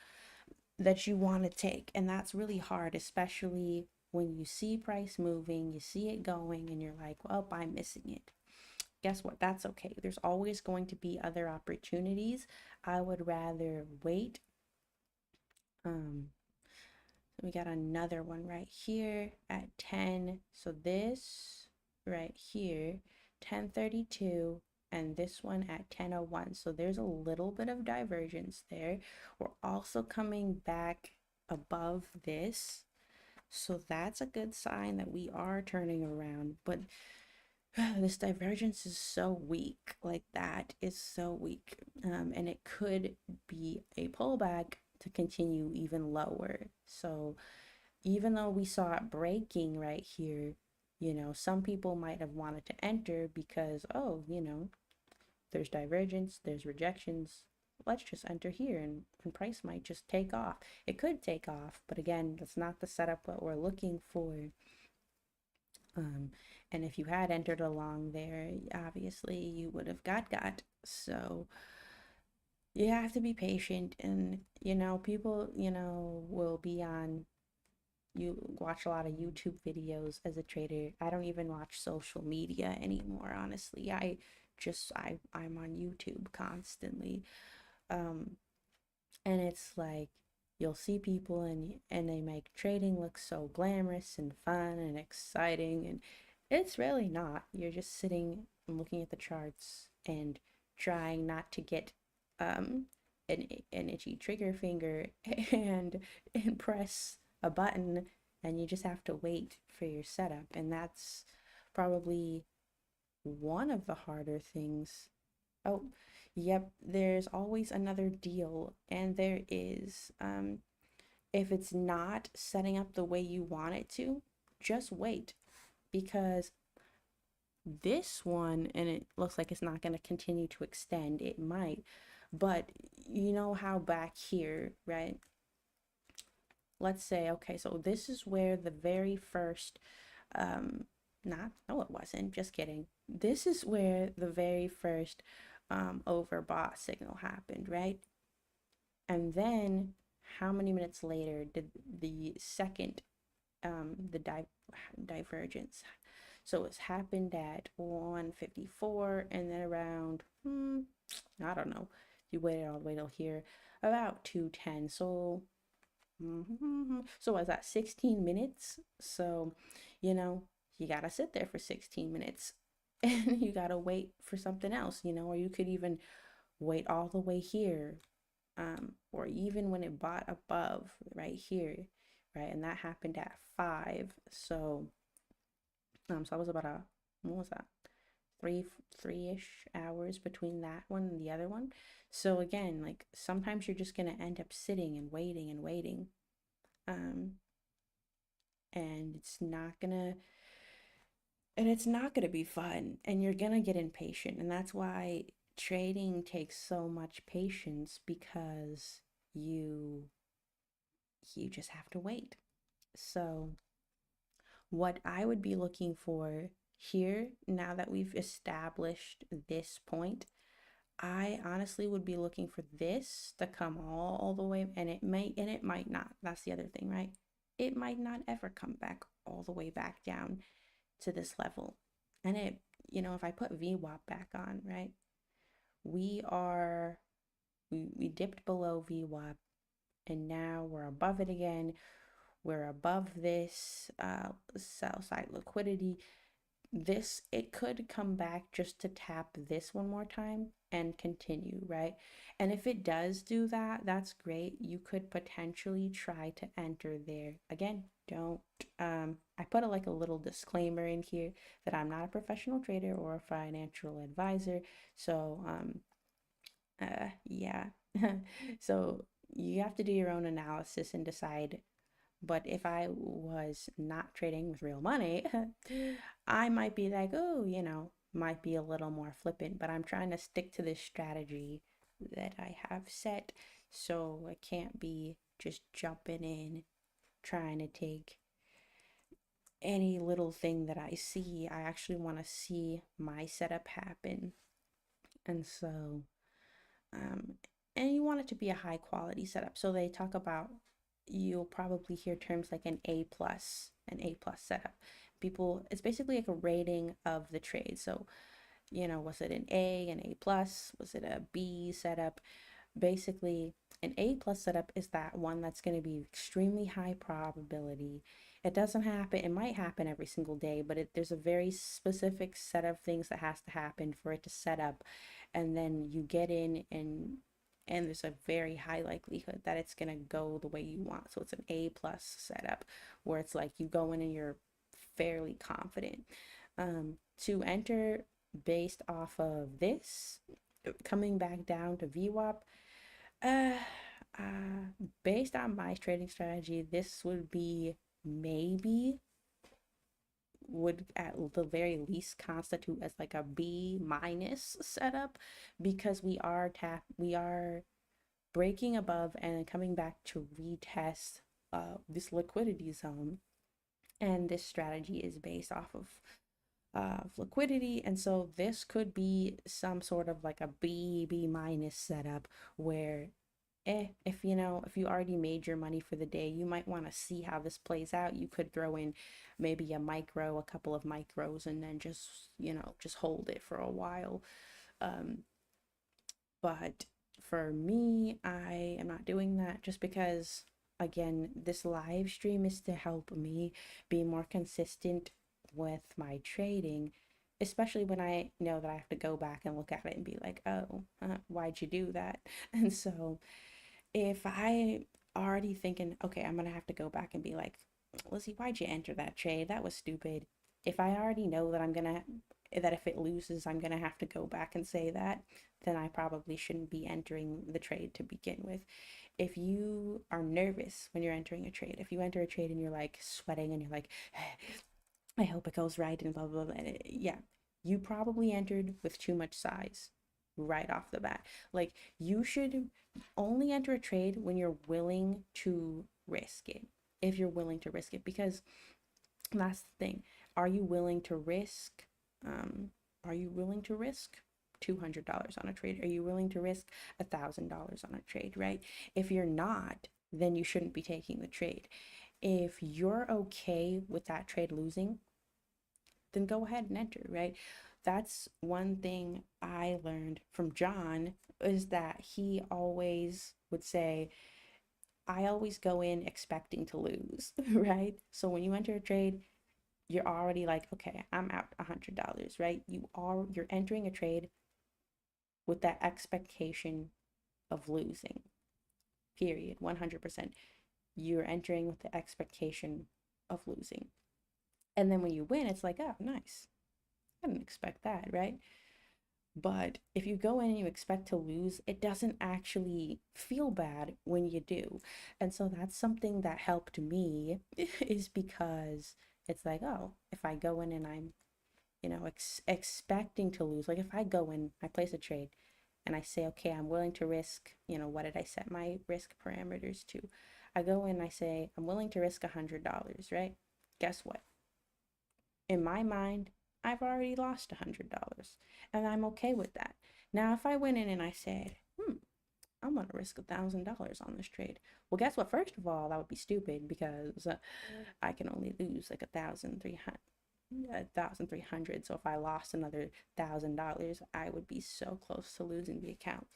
want to take. And that's really hard, especially when you see price moving, you see it going, and you're like, well, I'm missing it. Guess what? That's okay. There's always going to be other opportunities. I would rather wait. We got another one right here at 10. So this right here, 10:32, and this one at 10:01. So there's a little bit of divergence there. We're also coming back above this. So that's a good sign that we are turning around. But this divergence is so weak. Like, that is so weak. And it could be a pullback to continue even lower. So even though we saw it breaking right here, some people might have wanted to enter because, oh, there's divergence, there's rejections. Let's just enter here, and price might just take off. It could take off, but again, that's not the setup that we're looking for. And if you had entered along there, obviously you would have got. So you have to be patient, and people, will be on, you watch a lot of YouTube videos as a trader. I don't even watch social media anymore, honestly. I'm on YouTube constantly. And it's like, you'll see people and they make trading look so glamorous and fun and exciting, and it's really not. You're just sitting and looking at the charts and trying not to get an itchy trigger finger and press a button, and you just have to wait for your setup. And that's probably one of the harder things. Oh, yep, there's always another deal, and there is. If it's not setting up the way you want it to, just wait, because this one, and it looks like it's not going to continue to extend. It might, but you know how back here, right? let's say, okay, so this is where the very first, um, not, no, it wasn't, just kidding. This is where the very first overbought signal happened, right? And then how many minutes later did the second, the divergence? So it's happened at 1:54, and then around, I don't know, you waited all the way till here, about 2:10. So, so was that 16 minutes? So, you know, you gotta sit there for 16 minutes and you gotta wait for something else, or you could even wait all the way here, or even when it bought above right here, right? And that happened at 5. So I was about what was that? Three, three-ish hours between that one and the other one. So again, like sometimes you're just gonna end up sitting and waiting and waiting. Um, and it's not gonna be fun, and you're gonna get impatient, and that's why trading takes so much patience, because you you just have to wait. So what I would be looking for here, now that we've established this point, I honestly would be looking for this to come all the way, and it might not. That's the other thing, right? It might not ever come back all the way back down to this level. And if I put VWAP back on, right? We are we dipped below VWAP, and now we're above it again. We're above this sell side liquidity. This, it could come back just to tap this one more time and continue, right? And if it does do that, that's great. You could potentially try to enter there. Again, don't I put like a little disclaimer in here that I'm not a professional trader or a financial advisor. So yeah. So you have to do your own analysis and decide. But if I was not trading with real money, I might be like, oh, might be a little more flippant, but I'm trying to stick to this strategy that I have set. So I can't be just jumping in, trying to take any little thing that I see. I actually want to see my setup happen. And so, um, and you want it to be a high quality setup. So they talk about, you'll probably hear terms like an A plus setup. People, it's basically like a rating of the trade. So, was it an A plus? Was it a B setup? Basically, an A plus setup is that one that's going to be extremely high probability. It doesn't happen, it might happen every single day, but there's a very specific set of things that has to happen for it to set up. And then you get in, and there's a very high likelihood that it's going to go the way you want. So it's an A plus setup, where it's like you go in and you're fairly confident. To enter based off of this, coming back down to VWAP, uh, based on my trading strategy, this would be maybe would at the very least constitute as like a B minus setup, because we are breaking above and coming back to retest this liquidity zone, and this strategy is based off of liquidity. And so this could be some sort of like a B minus setup, where if you already made your money for the day, you might want to see how this plays out. You could throw in maybe a couple of micros, and then just hold it for a while. Um, but for me, I am not doing that, just because, again, this live stream is to help me be more consistent with my trading, especially when I know that I have to go back and look at it and be like, oh, why'd you do that? And so if I already thinking, okay, I'm gonna have to go back and be like, Lizzie, why'd you enter that trade? That was stupid. If I already know that if it loses, I'm gonna have to go back and say that, then I probably shouldn't be entering the trade to begin with. If you are nervous when you're entering a trade, if you enter a trade and you're like sweating and you're like, I hope it goes right and blah blah blah. Yeah, you probably entered with too much size right off the bat. Like, you should only enter a trade when you're willing to risk it if you're willing to risk it, because that's the thing. Are you willing to risk? Are you willing to risk $200 on a trade? Are you willing to risk $1,000 on a trade, right? If you're not, then you shouldn't be taking the trade. If you're okay with that trade losing, then go ahead and enter, right? That's one thing I learned from John, is that he always would say, I always go in expecting to lose, right? So when you enter a trade, you're already like, okay, I'm out $100, right? You're entering a trade with that expectation of losing. Period. 100%. You're entering with the expectation of losing. And then when you win, it's like, oh, nice. I didn't expect that, right? But if you go in and you expect to lose, it doesn't actually feel bad when you do. And so that's something that helped me, is because it's like, oh, if I go in and I'm, expecting to lose, like if I go in, I place a trade and I say, okay, I'm willing to risk, what did I set my risk parameters to? I go in, I say, I'm willing to risk $100, right? Guess what? In my mind, I've already lost $100, and I'm okay with that. Now, if I went in and I said, I'm gonna risk $1,000 on this trade. Well, guess what? First of all, that would be stupid, because I can only lose like 1,300. So if I lost another $1,000, I would be so close to losing the account.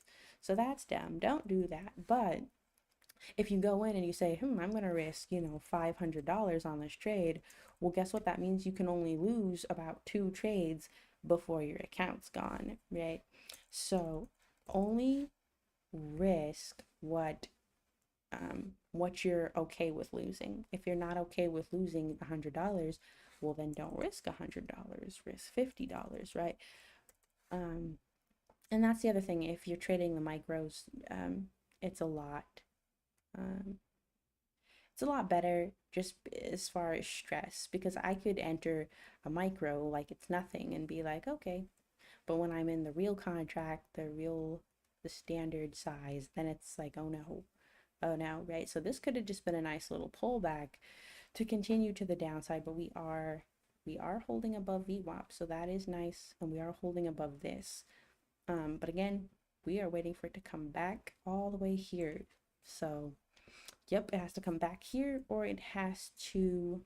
So that's dumb. Don't do that. But if you go in and you say, I'm going to risk, $500 on this trade, well, guess what? That means you can only lose about 2 trades before your account's gone, right? So only risk what you're okay with losing. If you're not okay with losing $100, well, then don't risk $100, risk $50, right? And that's the other thing. If you're trading the micros, it's a lot um, it's a lot better just as far as stress, because I could enter a micro like it's nothing and be like, okay. But when I'm in the real contract, the standard size, then it's like, oh no, right? So this could have just been a nice little pullback to continue to the downside, but we are holding above VWAP, so that is nice, and we are holding above this. But again, we are waiting for it to come back all the way here. So yep, it has to come back here, or it has to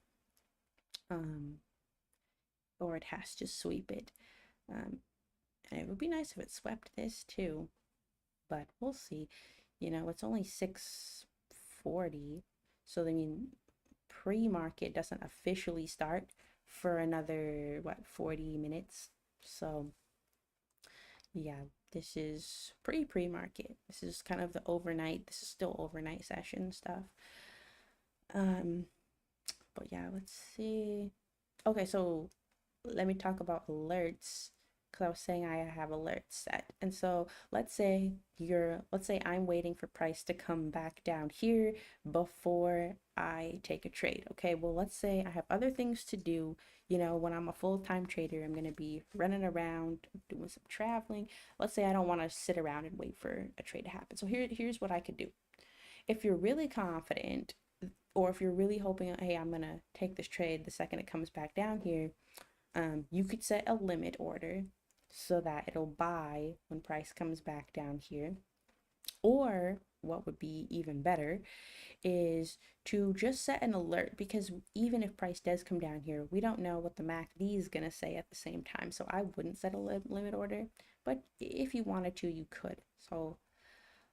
sweep it. And it would be nice if it swept this too, but we'll see. It's only 6:40, so I mean, pre-market doesn't officially start for another 40 minutes. So yeah, this is pre-market. This is kind of the overnight. This is still overnight session stuff. But yeah, let's see. Okay, so let me talk about alerts, because I was saying I have alerts set. And so let's say I'm waiting for price to come back down here before I take a trade. Okay, well, let's say I have other things to do. When I'm a full-time trader, I'm going to be running around, doing some traveling. Let's say I don't want to sit around and wait for a trade to happen. So here's what I could do. If you're really confident, or if you're really hoping, hey, I'm going to take this trade the second it comes back down here, you could set a limit order so that it'll buy when price comes back down here. Or what would be even better is to just set an alert, because even if price does come down here, we don't know what the MACD is going to say at the same time. So I wouldn't set a limit order, but if you wanted to, you could. So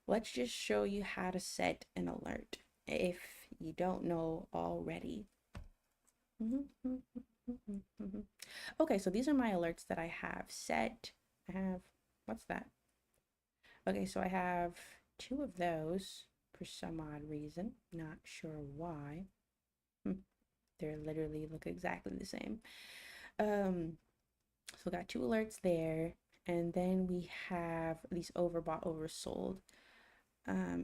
let's just show you how to set an alert if you don't know already. Okay, so these are my alerts that I have set. What's that? Okay, so I have 2 of those for some odd reason. Not sure why. They literally look exactly the same. So we got 2 alerts there, and then we have these overbought, oversold.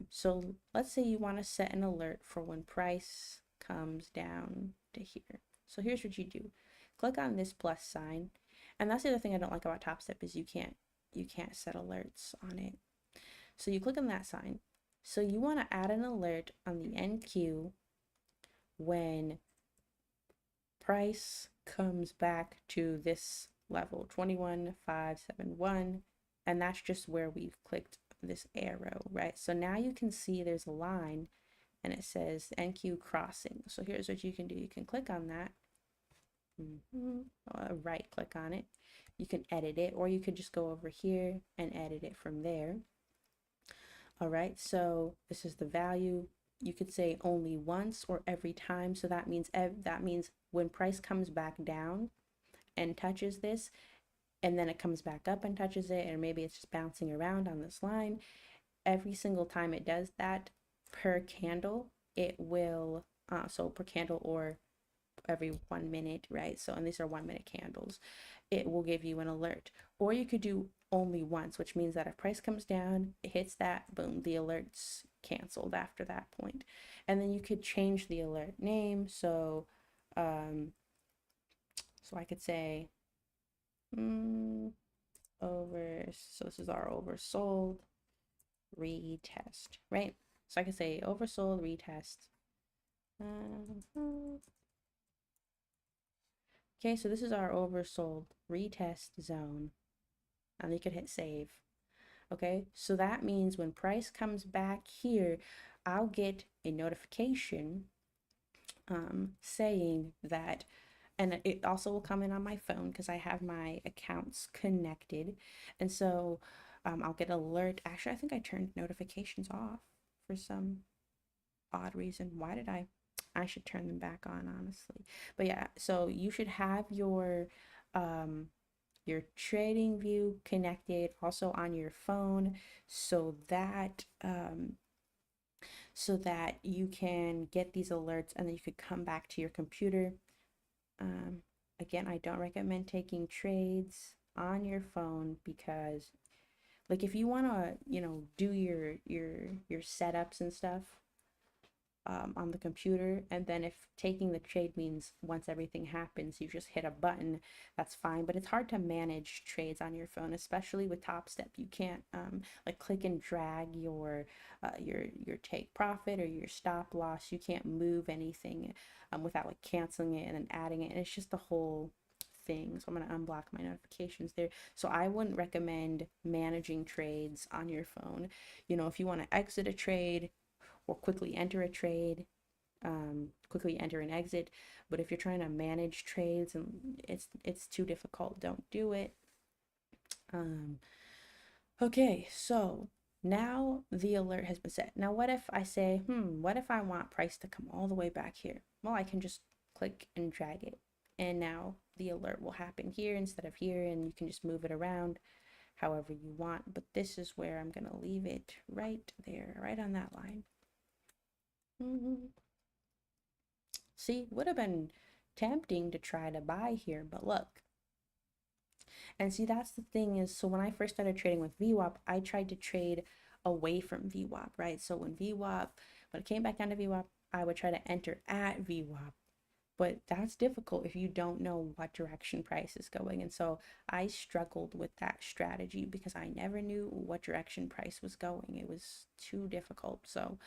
So let's say you want to set an alert for when price comes down to here. So here's what you do. Click on this plus sign. And that's the other thing I don't like about Top Step, is you can't set alerts on it. So you click on that sign. So you want to add an alert on the NQ when price comes back to this level, 21,571, and that's just where we've clicked this arrow, right? So now you can see there's a line and it says NQ crossing. So here's what you can do. You can click on that, right click on it. You can edit it, or you could just go over here and edit it from there. All right, so this is the value. You could say only once or every time. So that means when price comes back down and touches this, and then it comes back up and touches it, and maybe it's just bouncing around on this line. Every single time it does that per candle, it will, so per candle or every 1 minute, right? So, and these are 1 minute candles, it will give you an alert. Or you could do only once, which means that if price comes down, it hits that, boom, the alert's canceled after that point. And then you could change the alert name. So, so I could say, so this is our oversold retest, right? So I could say oversold retest. Okay, so this is our oversold retest zone, and you could hit save. Okay, so that means when price comes back here, I'll get a notification saying that, and it also will come in on my phone because I have my accounts connected, and so I'll get alert. Actually, I think I turned notifications off for some odd reason. Why did I should turn them back on, honestly. But yeah, so you should have your trading view connected also on your phone, so that you can get these alerts, and then you could come back to your computer. Again, I don't recommend taking trades on your phone because, like, if you want to, do your setups and stuff on the computer, and then if taking the trade means once everything happens you just hit a button, that's fine. But it's hard to manage trades on your phone, especially with Top Step. You can't like click and drag your take profit or your stop loss. You can't move anything without like canceling it and then adding it, and it's just the whole thing. So I'm going to unblock my notifications there. So I wouldn't recommend managing trades on your phone. If you want to exit a trade or quickly enter a trade, quickly enter and exit. But if you're trying to manage trades and it's too difficult, don't do it. Okay, so now the alert has been set. Now what if I say, what if I want price to come all the way back here? Well, I can just click and drag it, and now the alert will happen here instead of here, and you can just move it around however you want. But this is where I'm gonna leave it, right there, right on that line. See, would have been tempting to try to buy here, but look. And see, that's the thing is, so when I first started trading with VWAP, I tried to trade away from VWAP, right? So when it came back down to VWAP, I would try to enter at VWAP. But that's difficult if you don't know what direction price is going. And so I struggled with that strategy because I never knew what direction price was going. It was too difficult. So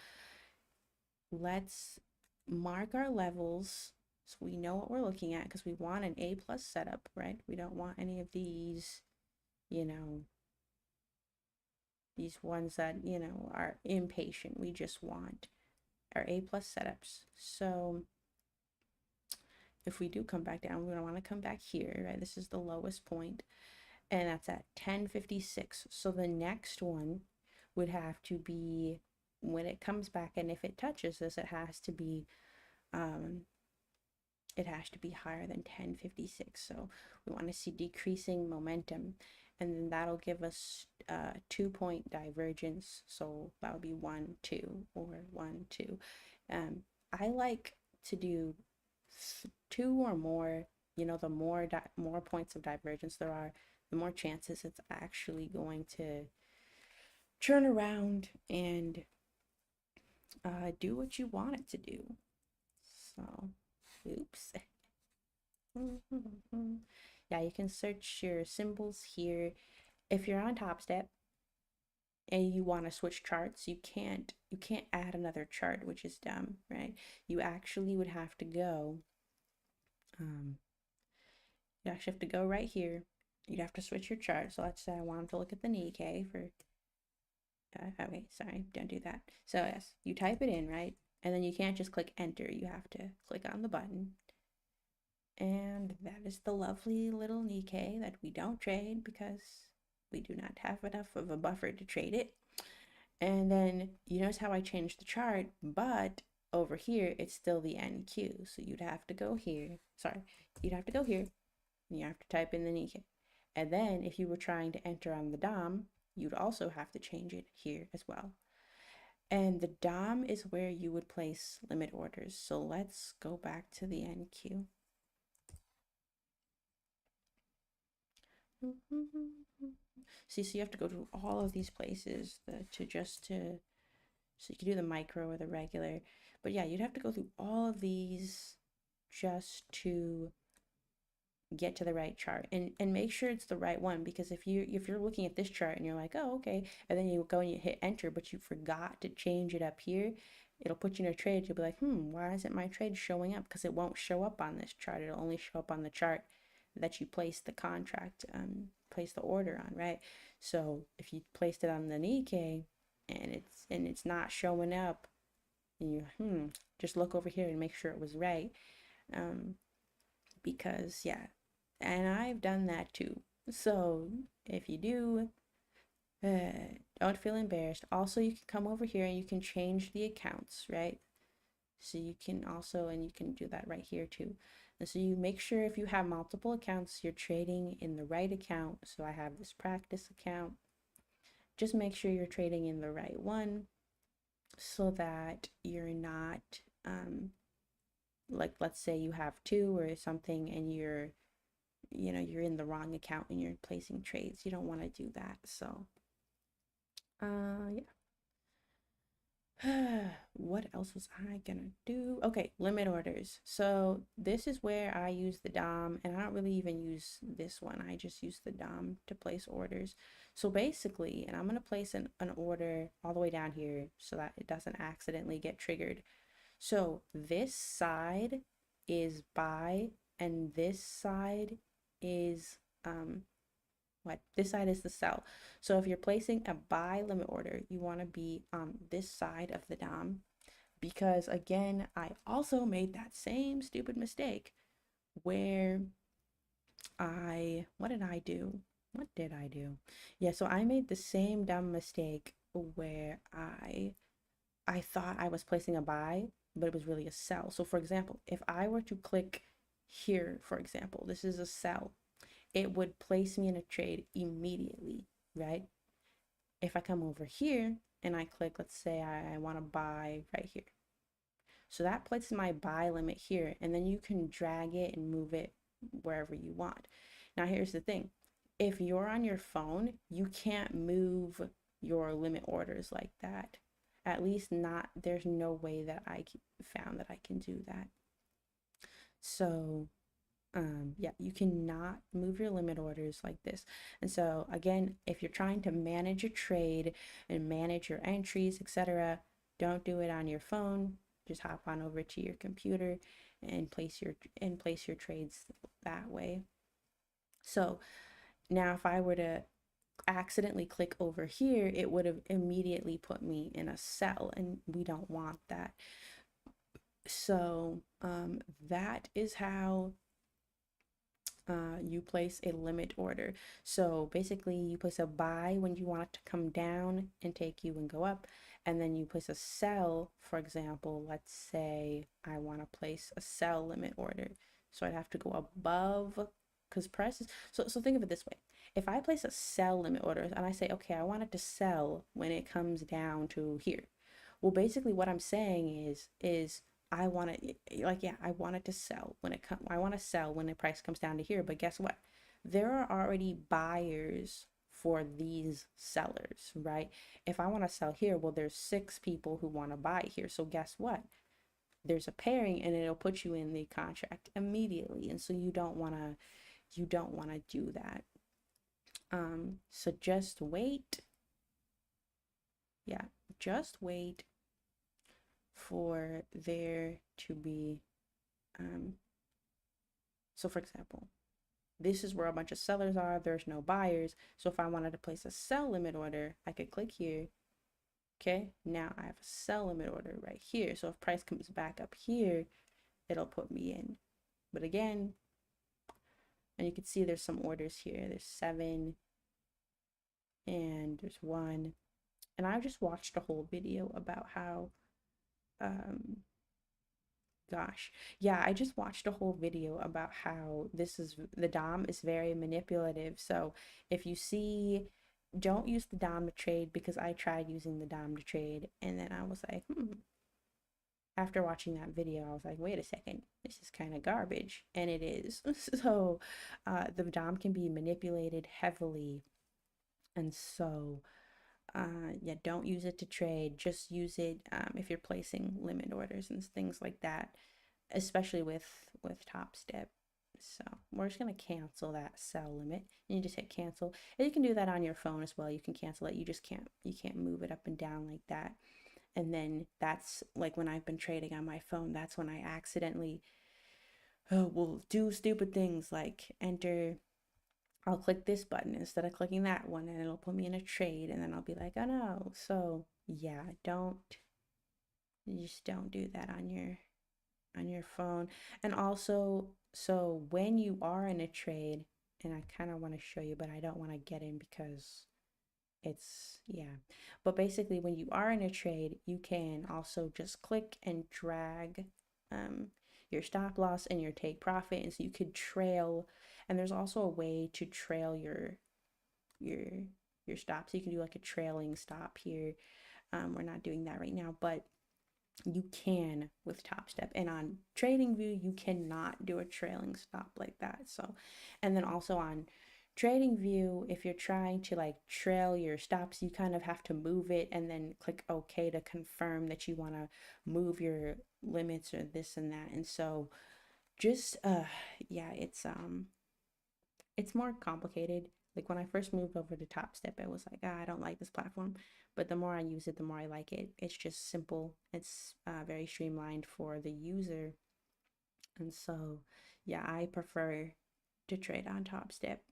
let's mark our levels so we know what we're looking at, because we want an A+ setup, right? We don't want any of these, these ones that, are impatient. We just want our A+ setups. So if we do come back down, we're going to want to come back here, right? This is the lowest point, and that's at 1056. So the next one would have to be when it comes back, and if it touches this, it has to be higher than 1056. So we want to see decreasing momentum, and then that'll give us 2-point divergence. So that would be 1 2 or 1 2. I like to do 2 or more. The more points of divergence there are, the more chances it's actually going to turn around and do what you want it to do. So, oops. Yeah, you can search your symbols here. If you're on Top Step and you want to switch charts, you can't add another chart, which is dumb, right? You actually would have to go, um, you actually have to go right here. You'd have to switch your chart. So let's say I wanted to look at the Nikkei for, okay, sorry, don't do that. So yes, you type it in, right? And then you can't just click enter. You have to click on the button. And that is the lovely little Nikkei that we don't trade because we do not have enough of a buffer to trade it. And then you notice how I changed the chart, but over here it's still the NQ. So you'd have to go here. Sorry, you'd have to go here and you have to type in the Nikkei. And then if you were trying to enter on the DOM, you'd also have to change it here as well. And the DOM is where you would place limit orders. So let's go back to the NQ. See, so you have to go to all of these places so you can do the micro or the regular. But yeah, you'd have to go through all of these just to get to the right chart and make sure it's the right one, because if you're looking at this chart and you're like, oh, okay, and then you go and you hit enter, but you forgot to change it up here, it'll put you in a trade. You'll be like, why isn't my trade showing up? Because it won't show up on this chart. It'll only show up on the chart that you placed the contract, place the order on, right? So if you placed it on the Nikkei and it's not showing up, and you just look over here and make sure it was right, because yeah, and I've done that too. So if you do, don't feel embarrassed. Also, you can come over here and you can change the accounts, right? So you can also, and you can do that right here too. And so you make sure if you have multiple accounts, you're trading in the right account. So I have this practice account. Just make sure you're trading in the right one so that you're not, like, let's say you have two or something and you're in the wrong account and you're placing trades. You don't want to do that. So, yeah. What else was I gonna do? Okay, limit orders. So this is where I use the DOM, and I don't really even use this one. I just use the DOM to place orders. So basically, and I'm gonna place an order all the way down here so that it doesn't accidentally get triggered. So this side is buy, and this side is this side is the sell. So if you're placing a buy limit order, you want to be on this side of the DOM, because again, I also made that same stupid mistake where what did I do? What did I do? Yeah, so I made the same dumb mistake where I thought I was placing a buy, but it was really a sell. So for example, if I were to click here, for example, this is a sell, it would place me in a trade immediately, right? If I come over here and I click, let's say I want to buy right here. So that places my buy limit here, and then you can drag it and move it wherever you want. Now, here's the thing. If you're on your phone, you can't move your limit orders like that. At least not, there's no way that I found that I can do that. So yeah, you cannot move your limit orders like this. And so again, if you're trying to manage a trade and manage your entries, etc., don't do it on your phone. Just hop on over to your computer and place your trades that way. So now if I were to accidentally click over here, it would have immediately put me in a sell, and we don't want that. So that is how you place a limit order. So basically you place a buy when you want it to come down and take you and go up, and then you place a sell. For example, let's say I want to place a sell limit order, so I'd have to go above, because prices, so think of it this way. If I place a sell limit order and I say, okay, I want it to sell when it comes down to here, well, basically what I'm saying is I want it, like, yeah, I want it to sell when I want to sell when the price comes down to here. But guess what? There are already buyers for these sellers, right? If I want to sell here, well, there's 6 people who want to buy here. So guess what? There's a pairing, and it'll put you in the contract immediately. And so you don't want to do that. So just wait. yeah, just wait for there to be, so for example, this is where a bunch of sellers are, there's no buyers. So if I wanted to place a sell limit order, I could click here. Okay, now I have a sell limit order right here. So if price comes back up here, it'll put me in. But again, and you can see there's some orders here. There's 7 and there's 1. And I just watched a whole video about how, um, gosh, yeah, I just watched a whole video about how the DOM is very manipulative. So if you see, don't use the DOM to trade, because I tried using the DOM to trade and then I was like, after watching that video, I was like, wait a second, this is kind of garbage. And it is. So the DOM can be manipulated heavily. And so, yeah, don't use it to trade. Just use it if you're placing limit orders and things like that, especially with Top Step. So we're just gonna cancel that sell limit. And you just hit cancel. And you can do that on your phone as well. You can cancel it. You can't move it up and down like that. And then that's like when I've been trading on my phone, that's when I accidentally will do stupid things like I'll click this button instead of clicking that one, and it'll put me in a trade, and then I'll be like, oh no. So yeah, just don't do that on your phone. And also, so when you are in a trade, and I kind of want to show you, but I don't want to get in because it's, yeah. But basically, when you are in a trade, you can also just click and drag um, your stop loss and your take profit. And so you could trail, and there's also a way to trail your your stops. You can do like a trailing stop here. We're not doing that right now, but you can with Top Step. And on TradingView, you cannot do a trailing stop like that. So, and then also on TradingView, if you're trying to like trail your stops, you kind of have to move it and then click OK to confirm that you want to move your limits or this and that. And so just yeah, it's more complicated. Like when I first moved over to Top Step, it was like, I don't like this platform. But the more I use it, the more I like it. It's just simple. It's very streamlined for the user. And so, yeah, I prefer to trade on Top Step.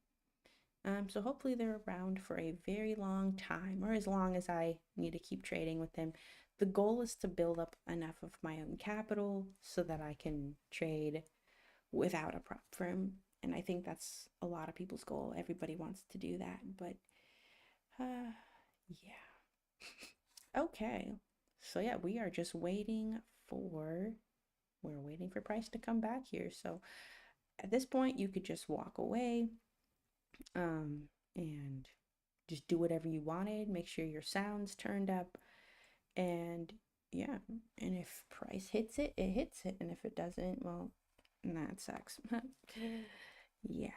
So hopefully they're around for a very long time, or as long as I need to keep trading with them. The goal is to build up enough of my own capital so that I can trade without a prop firm. And I think that's a lot of people's goal. Everybody wants to do that, but yeah. Okay. So yeah, we are just we're waiting for price to come back here. So at this point you could just walk away and just do whatever you wanted. Make sure your sound's turned up, and yeah, and if price hits it, it hits it, and if it doesn't, well, that sucks. Yeah,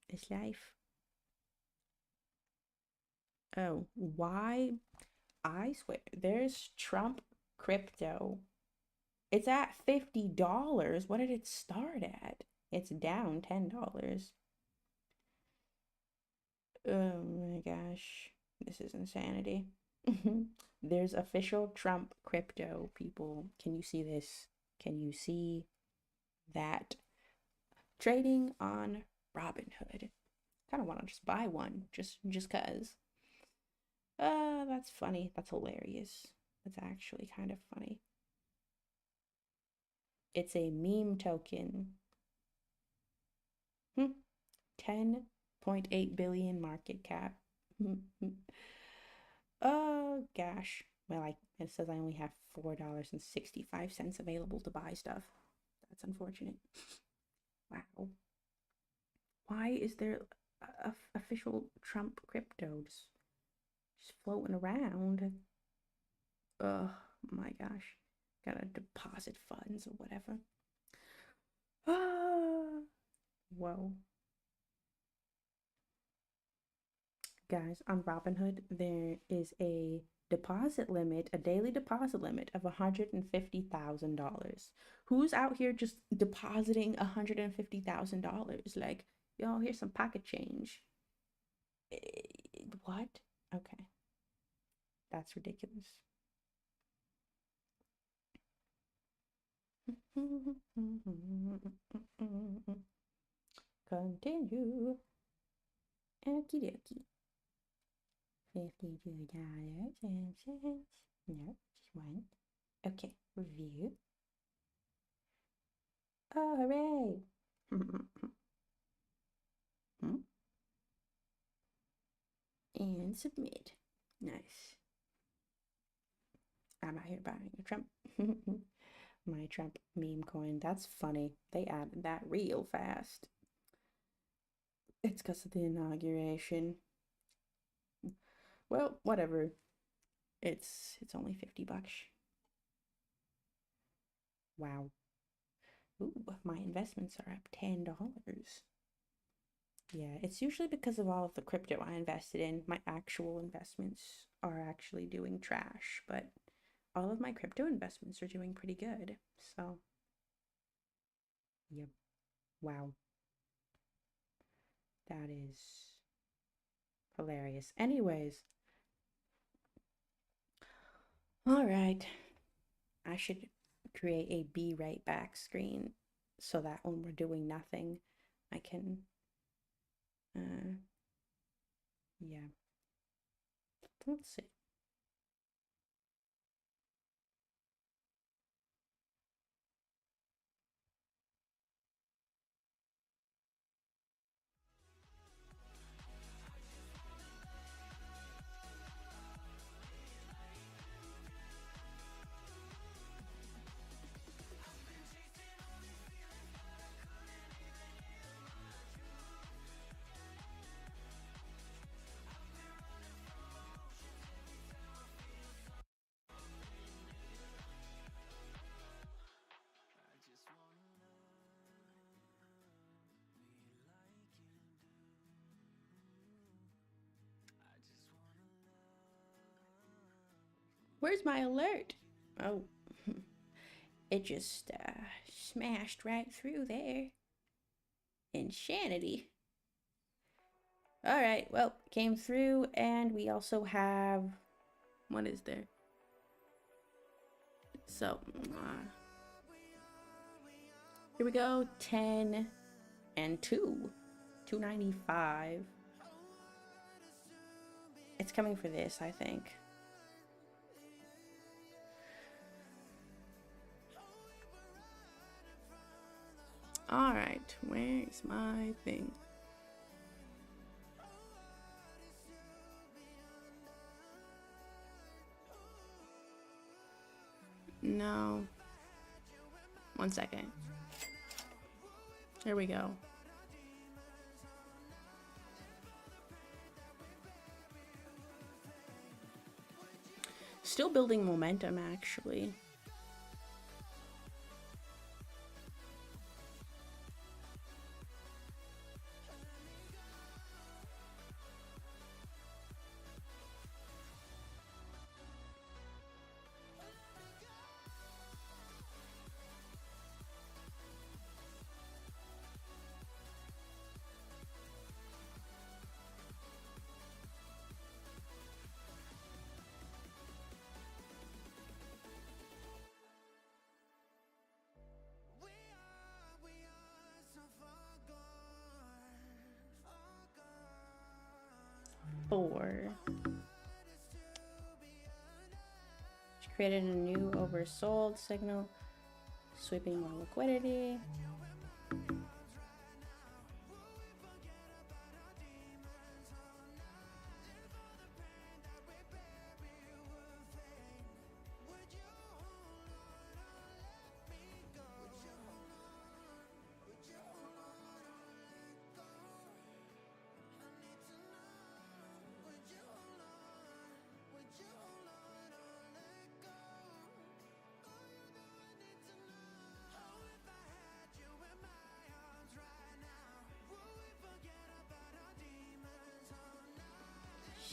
it's life. Oh, why? I swear, there's Trump crypto. It's at $50. What did it start at? It's down $10. Oh my gosh, this is insanity. There's official Trump crypto, people. Can you see this? Can you see that? Trading on Robinhood. Kind of want to just buy one, just cause. That's funny. That's hilarious. That's actually kind of funny. It's a meme token. 10.8 billion market cap. Oh gosh. Well, it says I only have $4.65 available to buy stuff. That's unfortunate. Wow. Why is there official Trump crypto just floating around? Oh my gosh. Gotta deposit funds or whatever. Ah, whoa. Guys, on Robinhood, there is a deposit limit, a daily deposit limit of $150,000. Who's out here just depositing $150,000? Like, yo, here's some pocket change. What? Okay. That's ridiculous. Continue. Okie dokie. $52.10. No, just one. Okay, review. Oh, hooray! And submit. Nice. I'm out here buying a Trump. My Trump meme coin. That's funny. They added that real fast. It's because of the inauguration. Well, whatever. It's only $50. Wow. Ooh, my investments are up $10. Yeah, it's usually because of all of the crypto I invested in. My actual investments are actually doing trash, but all of my crypto investments are doing pretty good. So, yep. Wow. That is hilarious. Anyways, all right. I should create a be right back screen so that when we're doing nothing, I can, yeah. Let's see. Where's my alert? Oh, it just smashed right through there. Insanity. All right, well, came through, and we also have, what is there? So, here we go, 10 and 2, 295. It's coming for this, I think. All right, where's my thing? No. 1 second. There we go. Still building momentum, actually. She created a new oversold signal, sweeping more liquidity.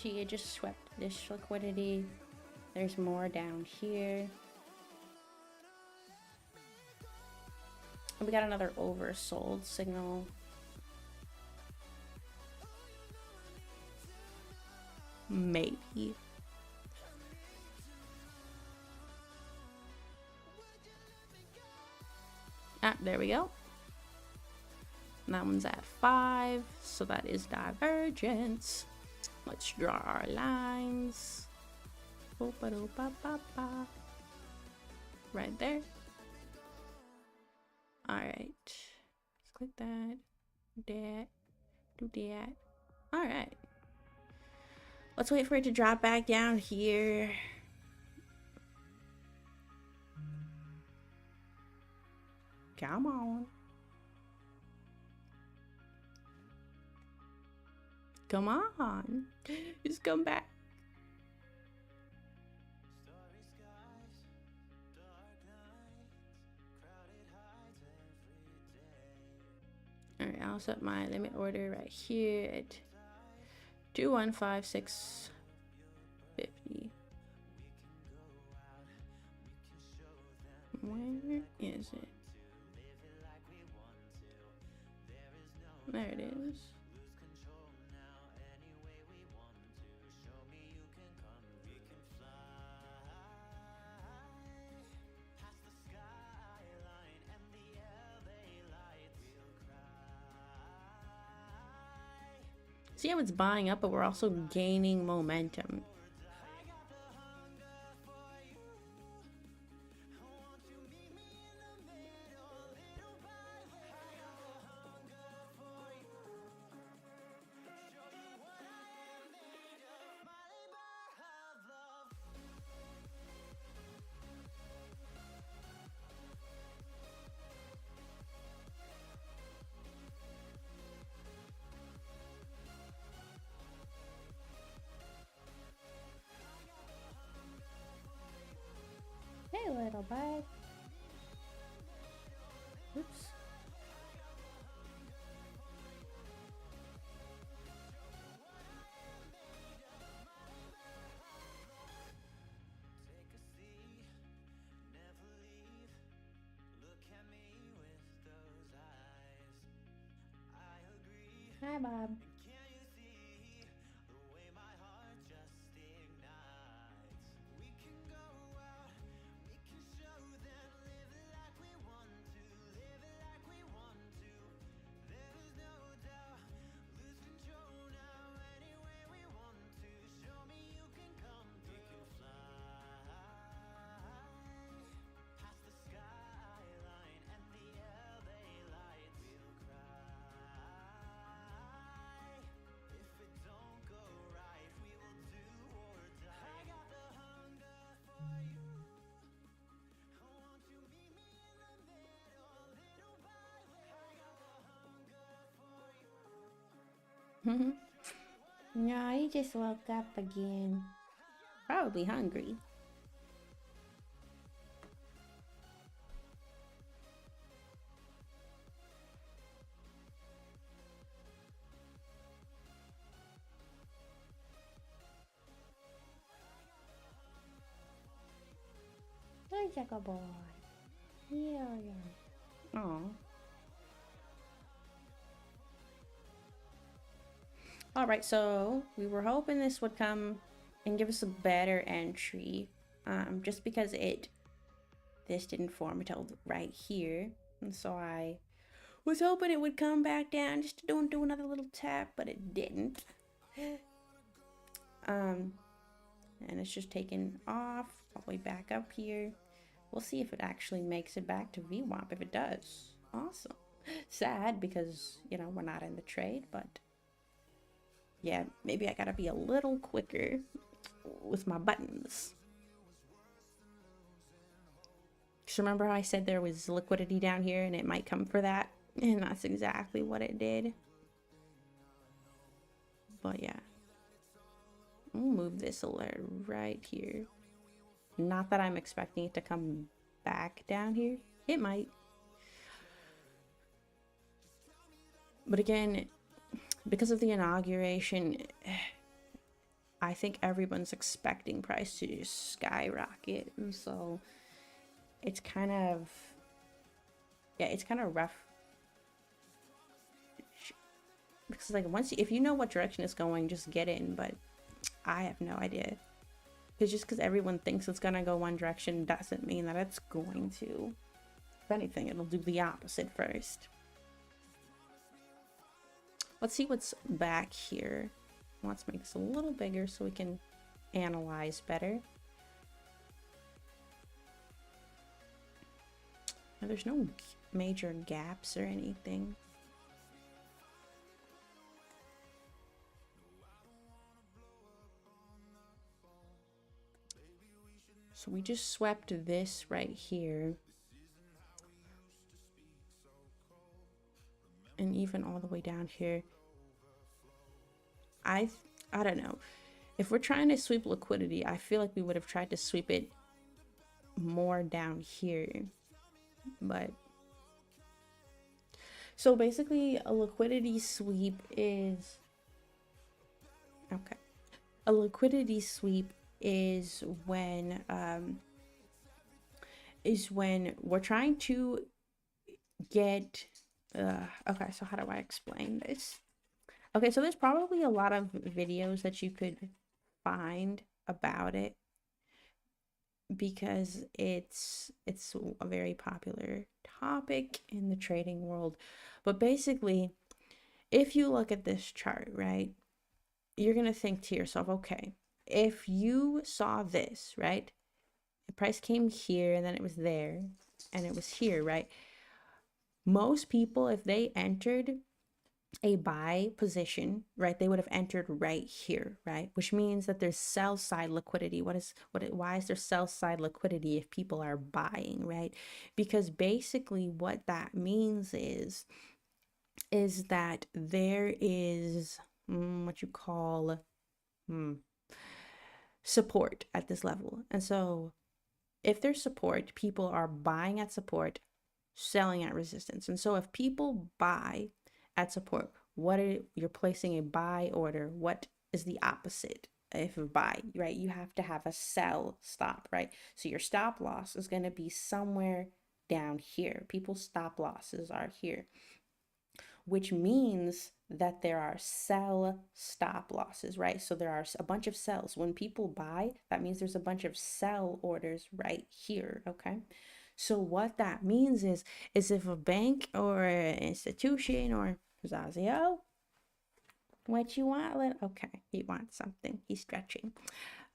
She had just swept this liquidity. There's more down here. And we got another oversold signal. Maybe. There we go. And that one's at 5, so that is divergence. Let's draw our lines. Right there. Alright. Let's click that. Do that. Alright. Let's wait for it to drop back down here. Come on. Come on. Just come back. Alright, I'll set my limit order right here at 215,650. Where is it? There it is. See how it's buying up, but we're also gaining momentum. Hey, little bud. Oops. Hi, Bob. No, he just woke up again. Probably hungry. There's like a boy. Yeah. Oh. Alright, so we were hoping this would come and give us a better entry. Just because this didn't form until right here. And so I was hoping it would come back down just to do another little tap, but it didn't. And it's just taken off all the way back up here. We'll see if it actually makes it back to VWAP. If it does, awesome. Sad because, you know, we're not in the trade, but yeah, maybe I gotta be a little quicker with my buttons. Just remember how I said there was liquidity down here and it might come for that? And that's exactly what it did. But yeah. We'll move this alert right here. Not that I'm expecting it to come back down here. It might. But again, because of the inauguration, I think everyone's expecting price to just skyrocket. And so it's kind of, yeah, it's kind of rough. Because like if you know what direction it's going, just get in. But I have no idea. Because just because everyone thinks it's going to go one direction doesn't mean that it's going to. If anything, it'll do the opposite first. Let's see what's back here. Let's make this a little bigger so we can analyze better. Now, there's no major gaps or anything. So we just swept this right here. And even all the way down here. I don't know. If we're trying to sweep liquidity, I feel like we would have tried to sweep it more down here. But so basically a liquidity sweep is okay. A liquidity sweep is when we're trying to get okay, so how do I explain this? Okay, so there's probably a lot of videos that you could find about it because it's a very popular topic in the trading world. But basically, if you look at this chart, right, you're gonna think to yourself, okay, if you saw this, right, the price came here and then it was there and it was here, right? Most people, if they entered a buy position, right, they would have entered right here, right, which means that there's sell side liquidity. Why is there sell side liquidity if people are buying, right? Because basically what that means is that there is what you call support at this level. And so if there's support, people are buying at support, selling at resistance. And so if people buy at support, you're placing a buy order, what is the opposite if a buy, right? You have to have a sell stop, right? So your stop loss is going to be somewhere down here. People's stop losses are here, which means that there are sell stop losses, right? So there are a bunch of sells. When people buy, that means there's a bunch of sell orders right here, okay? So what that means is if a bank or an institution or Zazio, what you want? Okay, he wants something. He's stretching.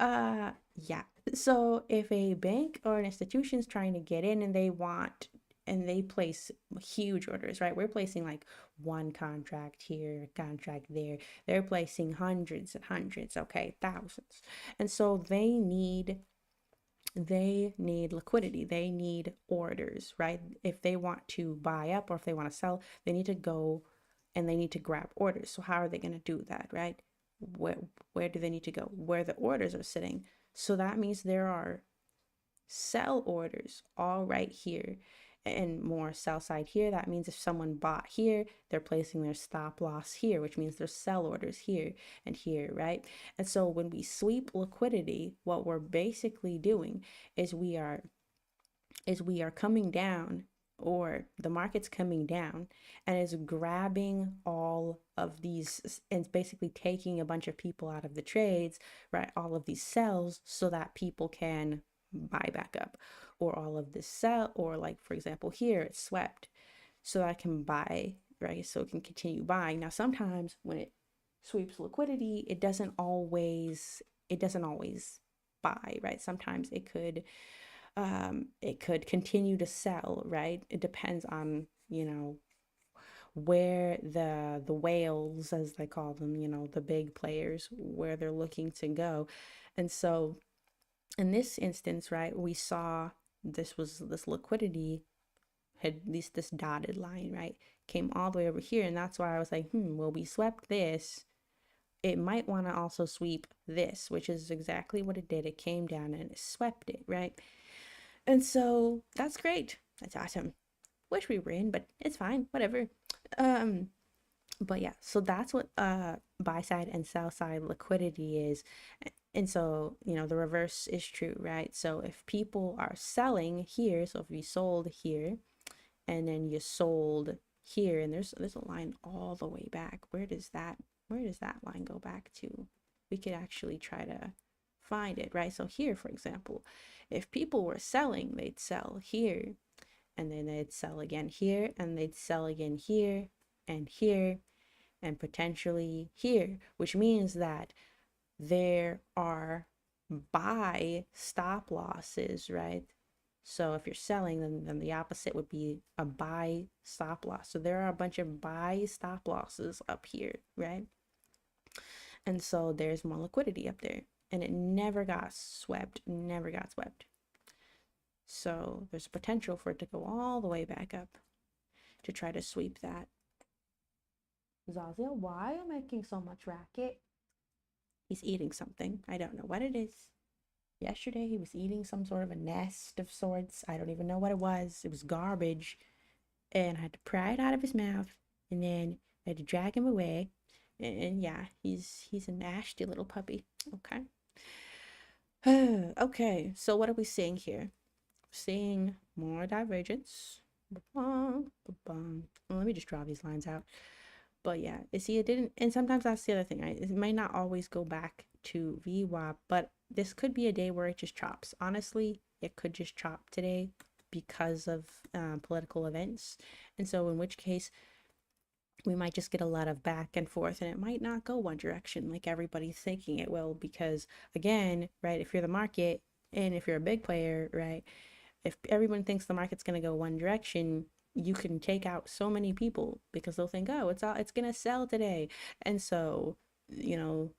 Yeah. So if a bank or an institution is trying to get in and they place huge orders, right? We're placing like one contract here, contract there. They're placing hundreds and hundreds, okay, thousands. And so they need liquidity, they need orders, right? If they want to buy up or if they want to sell, they need to go and they need to grab orders. So how are they going to do that, right? Where do they need to go? Where the orders are sitting. So that means there are sell orders all right here and more sell side here. That means if someone bought here, they're placing their stop loss here, which means there's sell orders here and here, right? And so when we sweep liquidity, what we're basically doing is we are coming down, or the market's coming down and is grabbing all of these and basically taking a bunch of people out of the trades, right? All of these sells so that people can buy back up, or all of this sell, or like for example here it's swept so I can buy, right? So it can continue buying. Now sometimes when it sweeps liquidity, it doesn't always buy, right? Sometimes it could continue to sell, right? It depends on, you know, where the whales, as they call them, you know, the big players, where they're looking to go. And so in this instance, right, we saw this liquidity had this dotted line, right, came all the way over here. And that's why I was like, well, we swept this, it might want to also sweep this, which is exactly what it did. It came down and it swept it, right? And so that's great. That's awesome. Wish we were in, but it's fine, whatever. But yeah, so that's what buy side and sell side liquidity is. And so, you know, the reverse is true, right? So if people are selling here, so if you sold here and then you sold here, and there's a line all the way back. Where does that line go back to? We could actually try to find it, right? So here, for example, if people were selling, they'd sell here, and then they'd sell again here, and they'd sell again here and here and potentially here, which means that there are buy stop losses, right? So if you're selling, then the opposite would be a buy stop loss. So there are a bunch of buy stop losses up here, right? And so there's more liquidity up there. And it never got swept, never got swept. So there's potential for it to go all the way back up to try to sweep that. Zazia, why are you making so much racket? He's eating something. I don't know what it is. Yesterday he was eating some sort of a nest of sorts. I don't even know what it was. It was garbage. And I had to pry it out of his mouth. And then I had to drag him away. And yeah, he's a nasty little puppy. Okay. Okay, so what are we seeing here? Seeing more divergence. Well, let me just draw these lines out. But yeah, you see, it didn't, and sometimes that's the other thing. It might not always go back to VWAP, but this could be a day where it just chops. Honestly, it could just chop today because of political events. And so in which case, we might just get a lot of back and forth, and it might not go one direction like everybody's thinking it will, because again, right, if you're the market and if you're a big player, right, if everyone thinks the market's going to go one direction, you can take out so many people because they'll think, oh, it's going to sell today. And so, the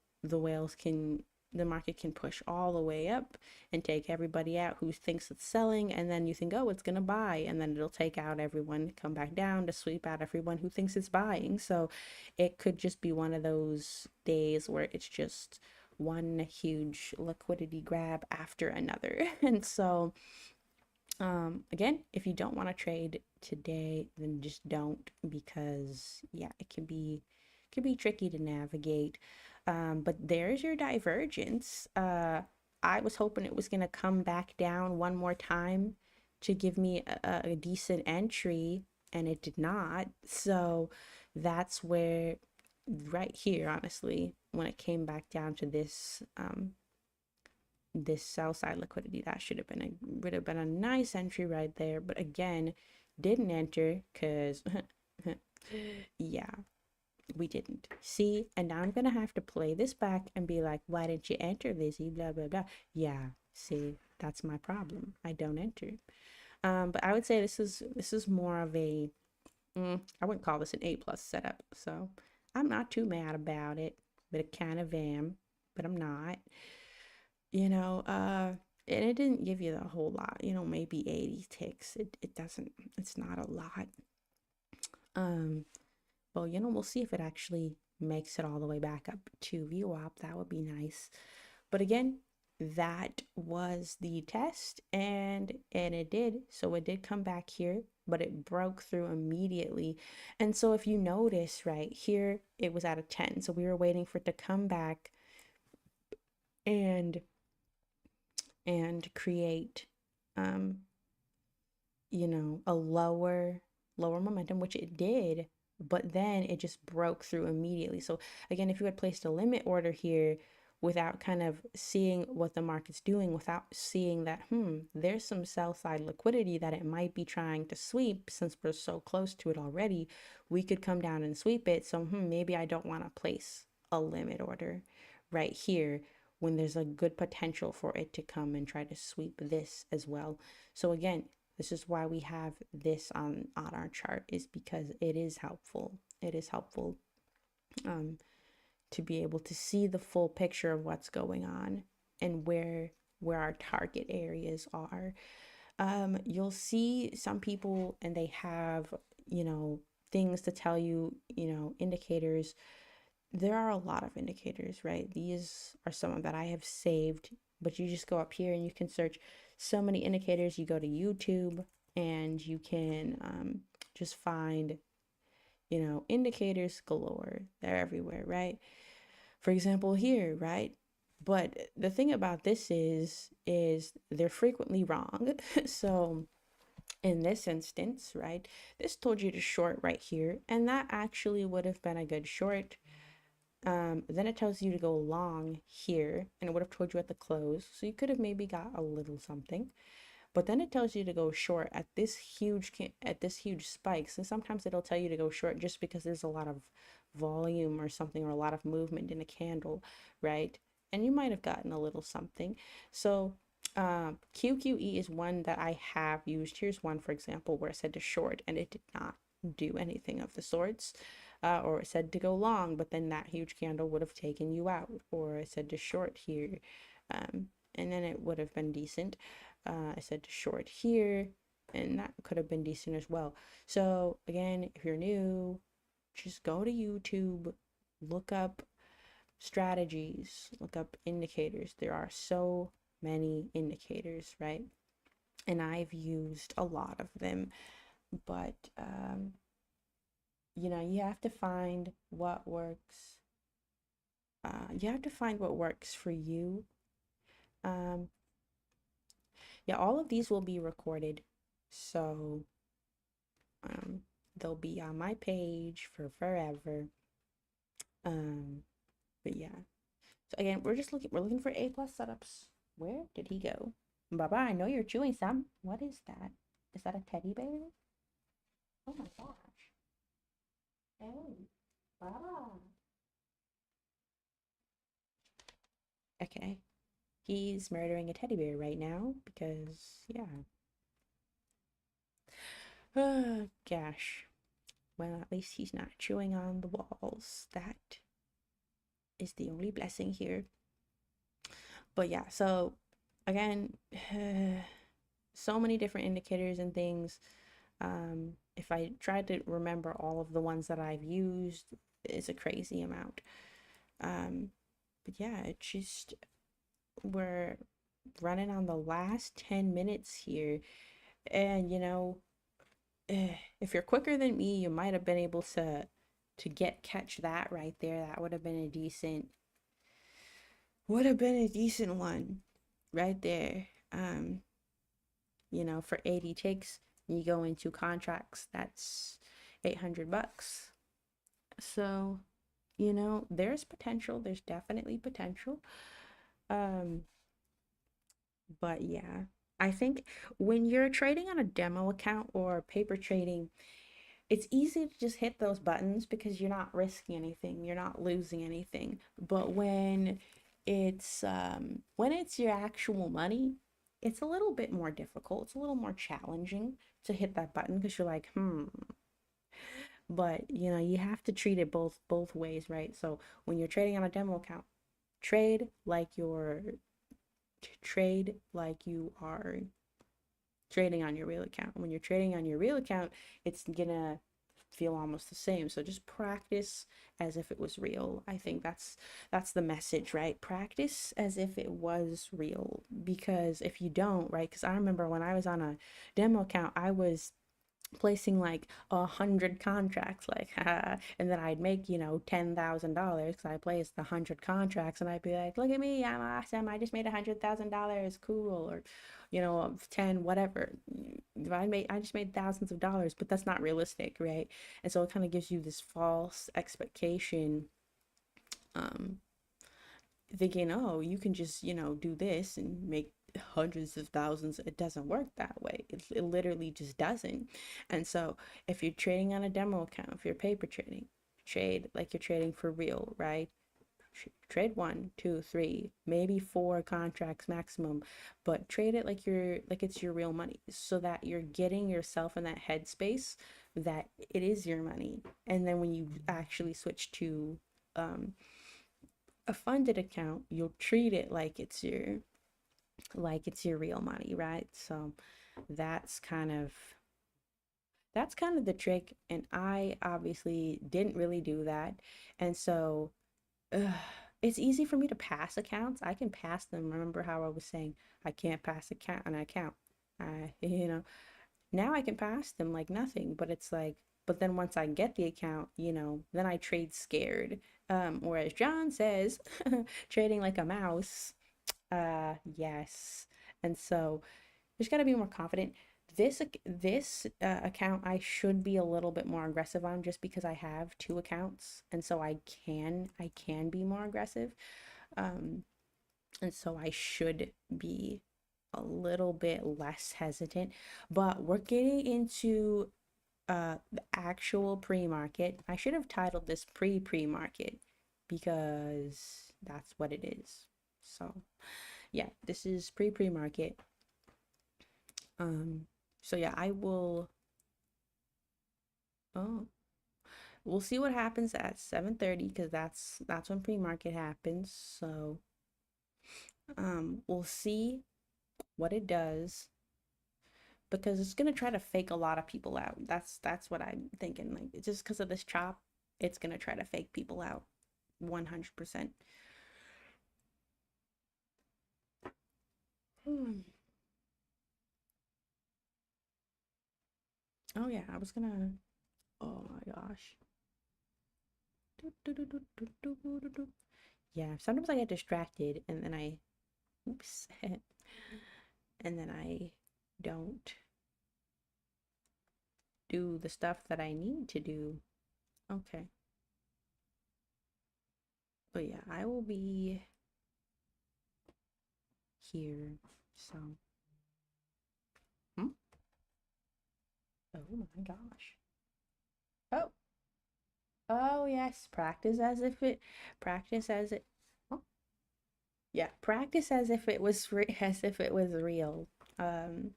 market can push all the way up and take everybody out who thinks it's selling, and then you think, oh, it's going to buy, and then it'll take out everyone, come back down to sweep out everyone who thinks it's buying. So it could just be one of those days where it's just one huge liquidity grab after another. And so again, if you don't want to trade today, then just don't, because yeah, it can be tricky to navigate. But there's your divergence. I was hoping it was gonna come back down one more time to give me a decent entry, and it did not. So that's where, right here, honestly, when it came back down to this sell side liquidity, that would have been a nice entry right there. But again, didn't enter because yeah, we didn't see. And now I'm gonna have to play this back and be like, why didn't you enter, Lizzie? Blah blah blah. Yeah, see, that's my problem. I don't enter. But I would say this is more of a I wouldn't call this an A+ setup. So I'm not too mad about it, but I kind of am, but I'm not. And it didn't give you the whole lot, maybe 80 ticks. It's not a lot. Well, we'll see if it actually makes it all the way back up to VWAP. That would be nice. But again, that was the test, and it did. So it did come back here, but it broke through immediately. And so if you notice right here, it was at a 10. So we were waiting for it to come back and create a lower momentum, which it did, but then it just broke through immediately. So again, if you had placed a limit order here without kind of seeing what the market's doing, without seeing that there's some sell side liquidity that it might be trying to sweep, since we're so close to it already, we could come down and sweep it. So maybe I don't want to place a limit order right here when there's a good potential for it to come and try to sweep this as well. So again, this is why we have this on our chart, is because it is helpful. It is helpful to be able to see the full picture of what's going on and where our target areas are. You'll see some people, and they have, things to tell you, indicators. There are a lot of indicators, right? These are some that I have saved, but you just go up here and you can search so many indicators. You go to YouTube and you can just find, indicators galore. They're everywhere, right? For example, here, right? But the thing about this is they're frequently wrong. So in this instance, right, this told you to short right here, and that actually would have been a good short. Then it tells you to go long here, and it would have told you at the close. So you could have maybe got a little something. but then it tells you to go short at this huge spike. So sometimes it'll tell you to go short just because there's a lot of volume or something, or a lot of movement in a candle, right? And you might have gotten a little something. So QQE is one that I have used. Here's one, for example, where it said to short and it did not do anything of the sorts. Or it said to go long, but then that huge candle would have taken you out. Or it said to short here, and then it would have been decent. I said to short here, and that could have been decent as well. So again, if you're new, just go to YouTube, look up strategies, look up indicators. There are so many indicators, right? And I've used a lot of them, but you have to find what works. You have to find what works for you. Um, yeah, all of these will be recorded, so um, they'll be on my page for forever. Um, but yeah. So again, we're looking for A plus setups. Where did he go? Baba, I know you're chewing some. What is that? Is that a teddy bear? Oh my gosh. Hey, Baba. Okay. He's murdering a teddy bear right now because, yeah. Oh, gosh. Well, at least he's not chewing on the walls. That is the only blessing here. But yeah, so again, so many different indicators and things. If I tried to remember all of the ones that I've used, it's a crazy amount. But yeah, it's just we're running on the last 10 minutes here. And if you're quicker than me, you might have been able to catch that right there. That would have been a decent one right there. For 80 ticks, you go into contracts, that's $800. So, there's potential. There's definitely potential. Um, but yeah, I think when you're trading on a demo account or paper trading, it's easy to just hit those buttons because you're not risking anything, you're not losing anything. But when it's your actual money, it's a little bit more difficult. It's a little more challenging to hit that button because you're like, but you have to treat it both ways, right? So when you're trading on a demo account, trade like you're trade like you are trading on your real account. When you're trading on your real account, it's gonna feel almost the same. So just practice as if it was real. I think that's the message, right? Practice as if it was real. Because if you don't, right? Because I remember when I was on a demo account, I was placing like 100 contracts, like and then I'd make $10,000 because I placed 100 contracts, and I'd be like, look at me, I'm awesome, I just made $100,000, cool. Or 10 whatever, I just made thousands of dollars, but that's not realistic, right? And so it kind of gives you this false expectation, um thinking, oh, you can just do this and make hundreds of thousands. It doesn't work that way. It literally just doesn't. And so if you're trading on a demo account, if you're paper trading, trade like you're trading for real, right? Trade one, two, three, maybe four contracts maximum, but trade it like it's your real money, so that you're getting yourself in that headspace that it is your money. And then when you actually switch to a funded account, you'll treat it like it's your real money, right? So that's kind of that's kind of the trick, and I obviously didn't really do that. And so uh, it's easy for me to pass accounts. I can pass them. Remember how I was saying I can't pass an account. I now I can pass them like nothing, but it's like, but then once I get the account, then I trade scared. Or as John says, trading like a mouse. Yes. And so there's got to be more confident. This account I should be a little bit more aggressive on, just because I have two accounts, and so I can be more aggressive. And so I should be a little bit less hesitant, but we're getting into the actual pre-market. I should have titled this pre-market because that's what it is. So yeah, this is pre-market. So yeah, I will, oh, we'll see what happens at 7:30 because that's when pre-market happens. So we'll see what it does because it's gonna try to fake a lot of people out. That's what I'm thinking. Like just because of this chop, it's gonna try to fake people out 100%. Hmm. Oh yeah, I was gonna. Oh my gosh. Yeah, sometimes I get distracted and then oops, and then I don't do the stuff that I need to do. Okay. But yeah, I will be here. So, hmm? Oh my gosh. Oh, oh yes. Practice as it, oh, yeah, practice as if it was as if it was real. Um,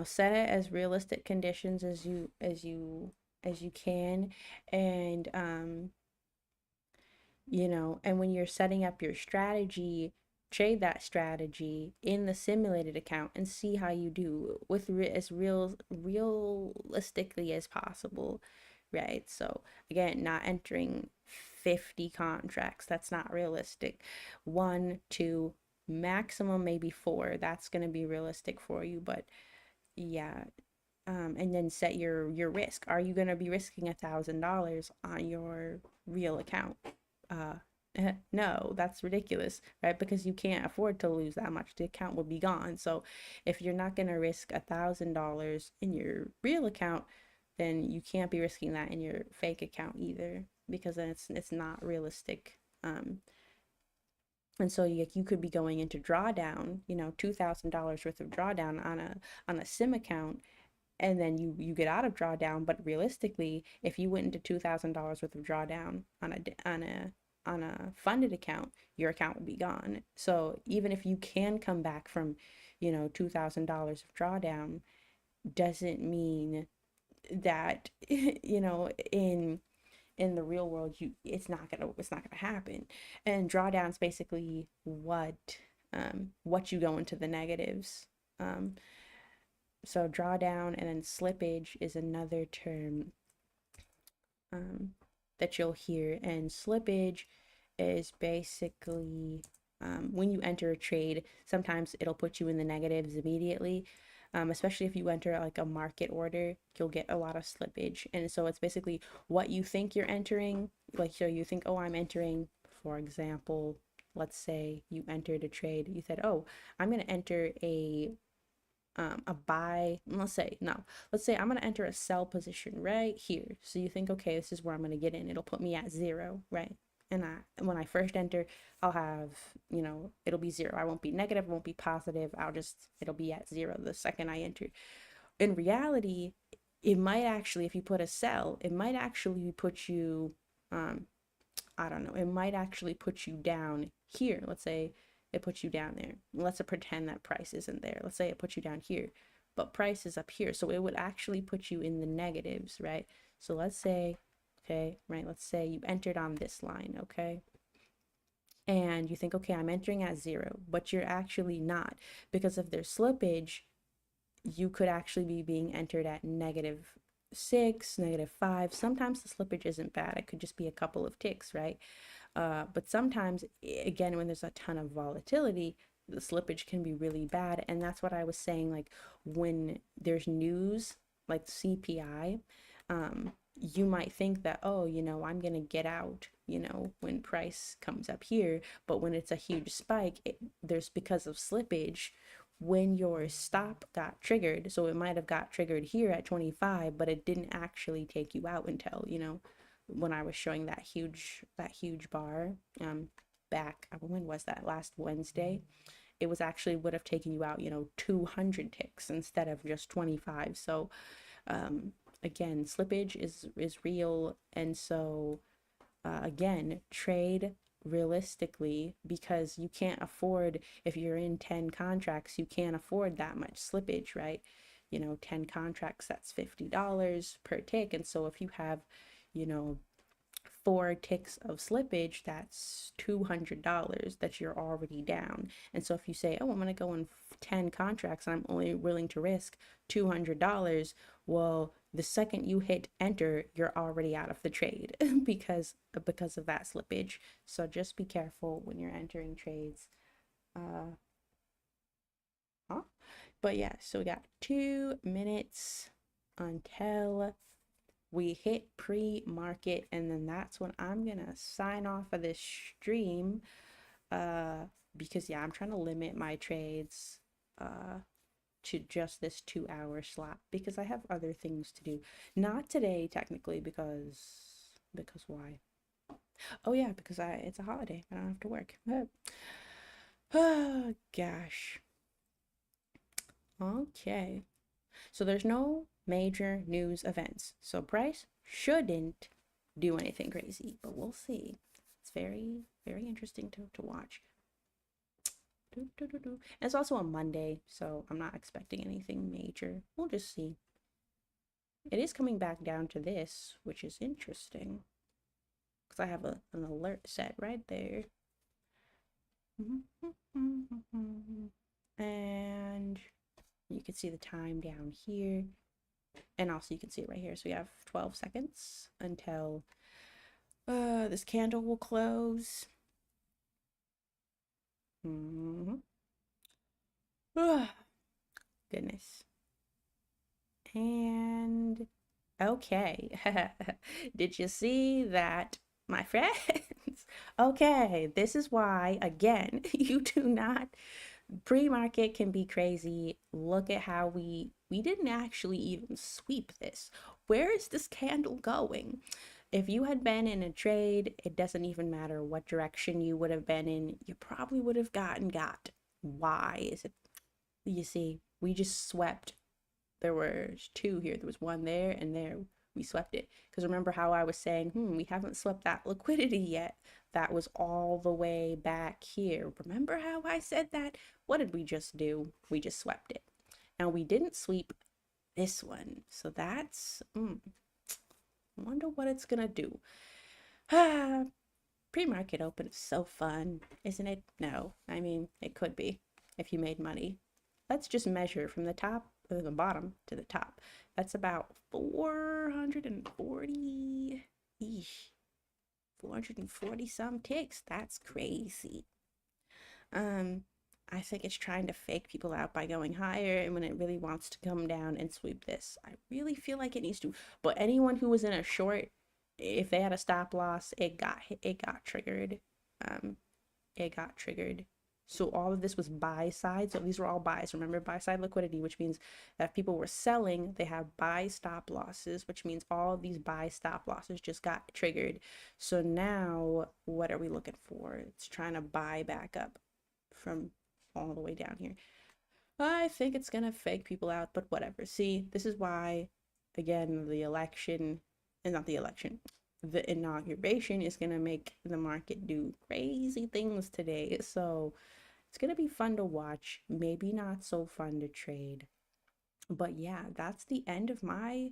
set it as realistic conditions as you can, and and when you're setting up your strategy, trade that strategy in the simulated account and see how you do with as realistically as possible, right? So again, not entering 50 contracts, that's not realistic. One, two, maximum maybe four, that's going to be realistic for you. But yeah, and then set your risk. Are you going to be risking $1,000 on your real account? uh no, that's ridiculous, right? Because you can't afford to lose that much. The account will be gone. So if you're not going to risk $1,000 in your real account, then you can't be risking that in your fake account either, because then it's not realistic. And so you could be going into drawdown, $2,000 worth of drawdown on a sim account, and then you get out of drawdown. But realistically, if you went into $2,000 worth of drawdown on a funded account, your account would be gone. So even if you can come back from $2,000 of drawdown, doesn't mean that in the real world it's not gonna happen. And drawdown's basically what you go into the negatives. So drawdown and then slippage is another term um, that you'll hear. And slippage is basically when you enter a trade, sometimes it'll put you in the negatives immediately. Especially if you enter like a market order, you'll get a lot of slippage. And so it's basically what you think you're entering. Like, so you think, oh, I'm entering, for example, let's say you entered a trade. You said, oh, I'm going to enter a buy. Let's say I'm going to enter a sell position right here. So you think, okay, this is where I'm going to get in. It'll put me at 0, right? And when I first enter, I'll have, it'll be 0. I won't be negative, won't be positive. It'll be at 0 the second I enter. In reality, it might actually, if you put a sell, it might actually put you, I don't know, it might actually put you down here. Let's say it puts you down there. Let's pretend that price isn't there. Let's say it puts you down here, but price is up here. So it would actually put you in the negatives, right? So let's say, okay, right, let's say you entered on this line, okay? And you think, okay, I'm entering at 0, but you're actually not, because if there's slippage, you could actually be being entered at -6, -5. Sometimes the slippage isn't bad. It could just be a couple of ticks, right? But sometimes, again, when there's a ton of volatility, the slippage can be really bad. And that's what I was saying, like when there's news like CPI, you might think that, oh, I'm gonna get out, when price comes up here. But when it's a huge spike, there's because of slippage, when your stop got triggered. So it might have got triggered here at 25, but it didn't actually take you out until, when I was showing that huge bar back, when was that, last Wednesday? it was actually would have taken you out, 200 ticks instead of just 25. So again, slippage is real, and so again, trade realistically, because you can't afford, if you're in 10 contracts, you can't afford that much slippage, right? 10 contracts, that's $50 per tick. And so if you have, you know, 4 ticks of slippage, that's $200 that you're already down. And so if you say, oh, I'm going to go in 10 contracts and I'm only willing to risk $200, well, the second you hit enter, you're already out of the trade because of that slippage. So just be careful when you're entering trades. Huh? But yeah, so we got 2 minutes until we hit pre-market, and then that's when I'm gonna sign off of this stream, because yeah, I'm trying to limit my trades to just this 2 hour slot because I have other things to do. Not today technically, because why? Oh yeah, because it's a holiday. I don't have to work. Oh gosh. Okay. So there's no major news events. So price shouldn't do anything crazy, but we'll see. It's very, very interesting to watch. And it's also a Monday, so I'm not expecting anything major. We'll just see. It is coming back down to this, which is interesting. Because I have an alert set right there. And you can see the time down here. And also you can see it right here. So we have 12 seconds until this candle will close. Goodness. And okay. Did you see that, my friends? Okay, this is why, again, you do not, pre-market can be crazy. Look at how we didn't actually even sweep this. Where is this candle going? If you had been in a trade, it doesn't even matter what direction you would have been in, you probably would have got. Why is it? You see, we just swept. There were 2 here. There was 1 there and there. We swept it. Because remember how I was saying, we haven't swept that liquidity yet. That was all the way back here. Remember how I said that? What did we just do? We just swept it. Now we didn't sweep this one. So that's, I wonder what it's gonna do. Pre-market open is so fun, isn't it? No, I mean, it could be if you made money. Let's just measure from the top, or the bottom to the top. That's about 440, 440 some ticks. That's crazy. I think it's trying to fake people out by going higher, and when it really wants to come down and sweep this, I really feel like it needs to. But anyone who was in a short, if they had a stop loss, it got triggered. It got triggered. So all of this was buy side. So these were all buys. Remember, buy side liquidity, which means that if people were selling, they have buy stop losses, which means all of these buy stop losses just got triggered. So now what are we looking for? It's trying to buy back up from all the way down here. I think it's gonna fake people out, but whatever. See, this is why, again, the inauguration is gonna make the market do crazy things today. So it's gonna be fun to watch, maybe not so fun to trade. But yeah, that's the end of my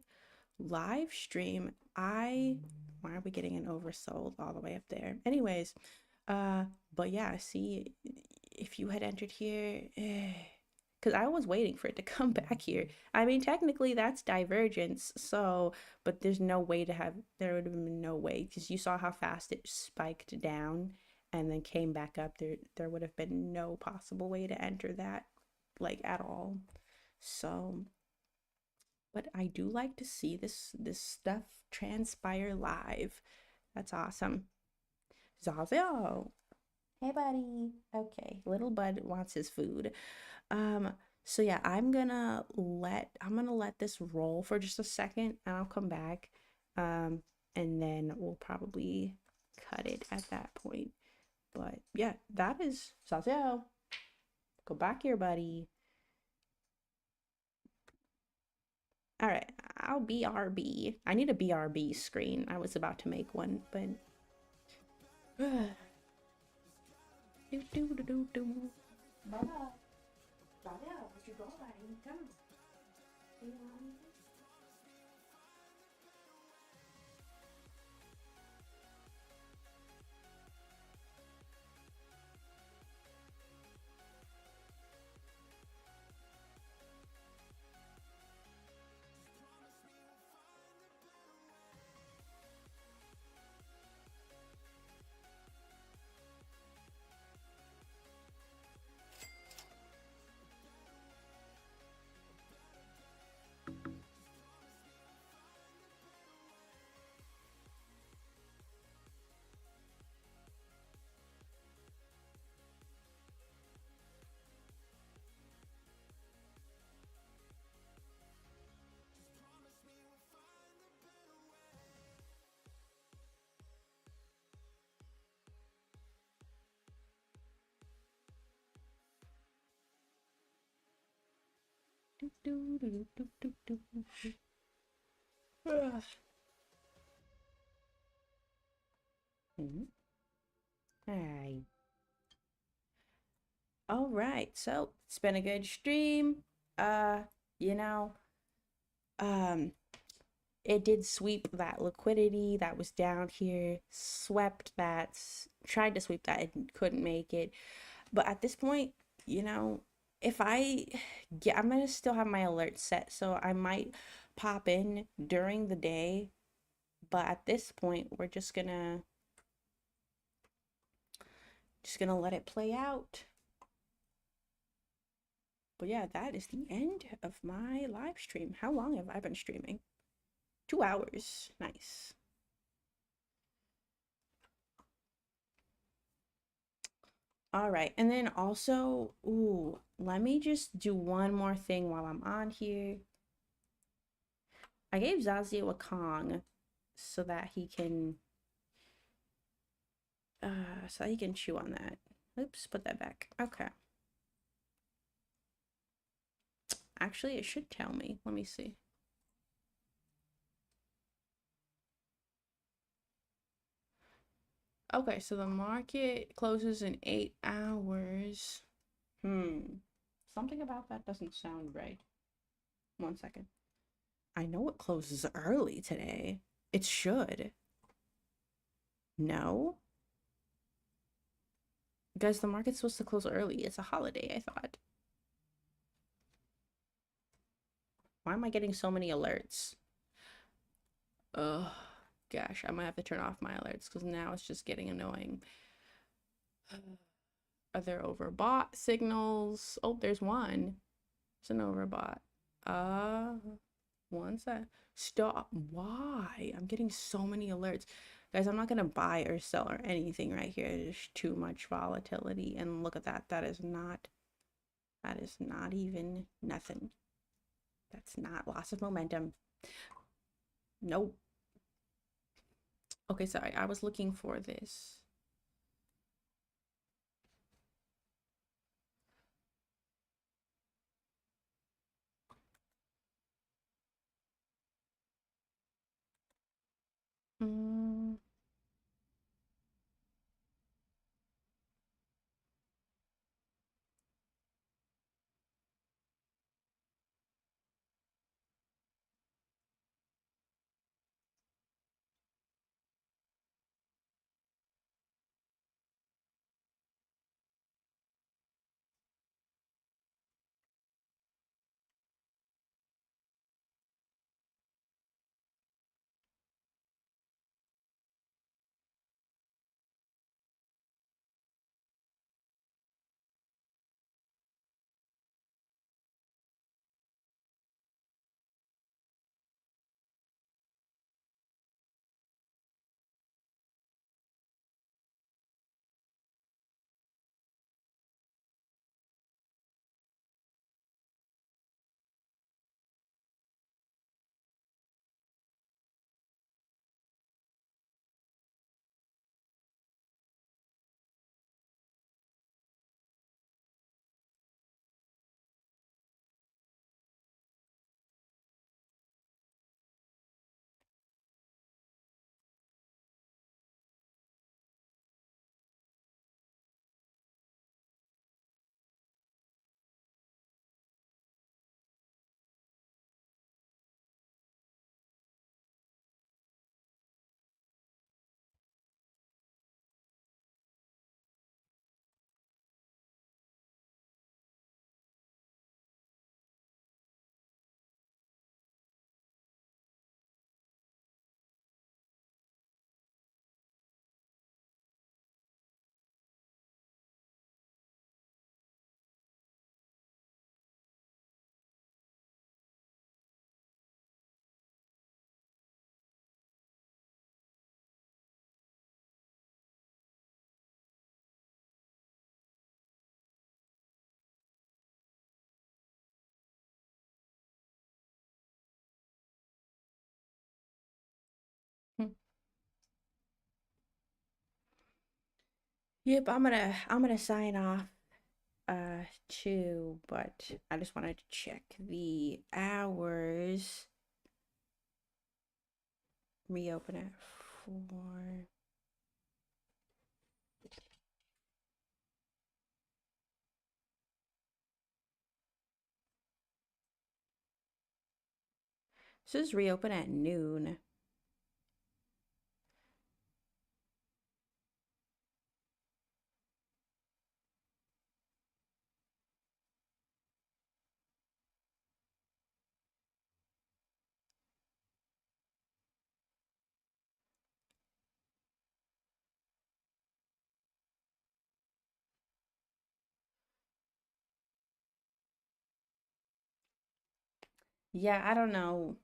live stream. Why are we getting an oversold all the way up there? Anyways, but yeah, see, if you had entered here, because I was waiting for it to come back here. I mean, technically that's divergence, so, but there's no way there would have been no way, because you saw how fast it spiked down and then came back up. There would have been no possible way to enter that, like, at all. So, but I do like to see this stuff transpire live. That's awesome. Zazio. Hey, buddy. Okay, little bud wants his food. So yeah, I'm gonna let this roll for just a second and I'll come back. And then we'll probably cut it at that point. But yeah, that is Sazio. Go back here, buddy. All right, I'll BRB. I need a BRB screen. I was about to make one, but do do do do do. Baba, Baba, what you go, buddy? Come. Do do do do do do do. Ugh. Alright. All right. So it's been a good stream. Uh, you know, um, it did sweep that liquidity that was down here, swept that, tried to sweep that, and couldn't make it. But at this point, you know, if I get, I'm gonna still have my alert set, so I might pop in during the day. But at this point, we're just gonna let it play out. But yeah, that is the end of my live stream. How long have I been streaming? 2 hours. Nice. All right. And then also, ooh, let me just do one more thing while I'm on here. I gave Zazio a Kong so that he can chew on that. Oops, put that back. Okay. Actually, it should tell me. Let me see. Okay, so the market closes in 8 hours. Something about that doesn't sound right. 1 second. I know it closes early today. It should. No? Guys, the market's supposed to close early. It's a holiday, I thought. Why am I getting so many alerts? Ugh, gosh, I might have to turn off my alerts because now it's just getting annoying. Are there overbought signals? Oh, there's one. It's an overbought. One sec. Stop. Why? I'm getting so many alerts. Guys, I'm not gonna buy or sell or anything right here. There's too much volatility. And look at that. That is not even nothing. That's not loss of momentum. Nope. Okay, sorry. I was looking for this. Mm. Yep, I'm gonna sign off too, but I just wanted to check the hours. Reopen at 4. So this is reopen at noon. Yeah, I don't know.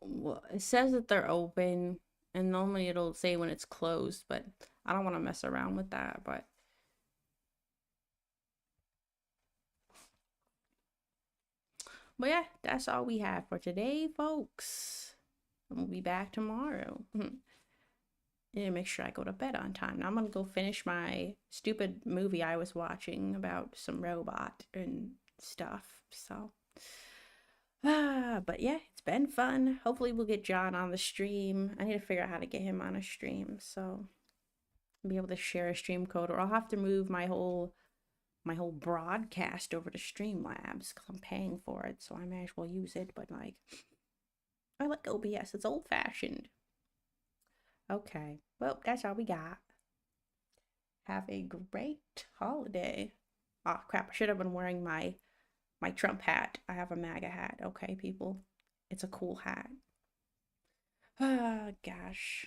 Well, it says that they're open, and normally it'll say when it's closed, but I don't want to mess around with that. But yeah, that's all we have for today, folks. And we'll be back tomorrow. Yeah, make sure I go to bed on time. Now I'm gonna go finish my stupid movie I was watching about some robot and stuff. So, but yeah, it's been fun. Hopefully, we'll get John on the stream. I need to figure out how to get him on a stream so I'll be able to share a stream code, or I'll have to move my whole broadcast over to Streamlabs because I'm paying for it, so I may as well use it. But like, I like OBS. It's old fashioned. Okay, well, that's all we got. Have a great holiday. Oh crap, I should have been wearing my Trump hat. I have a MAGA hat. Okay, people. It's a cool hat. Ah, gosh.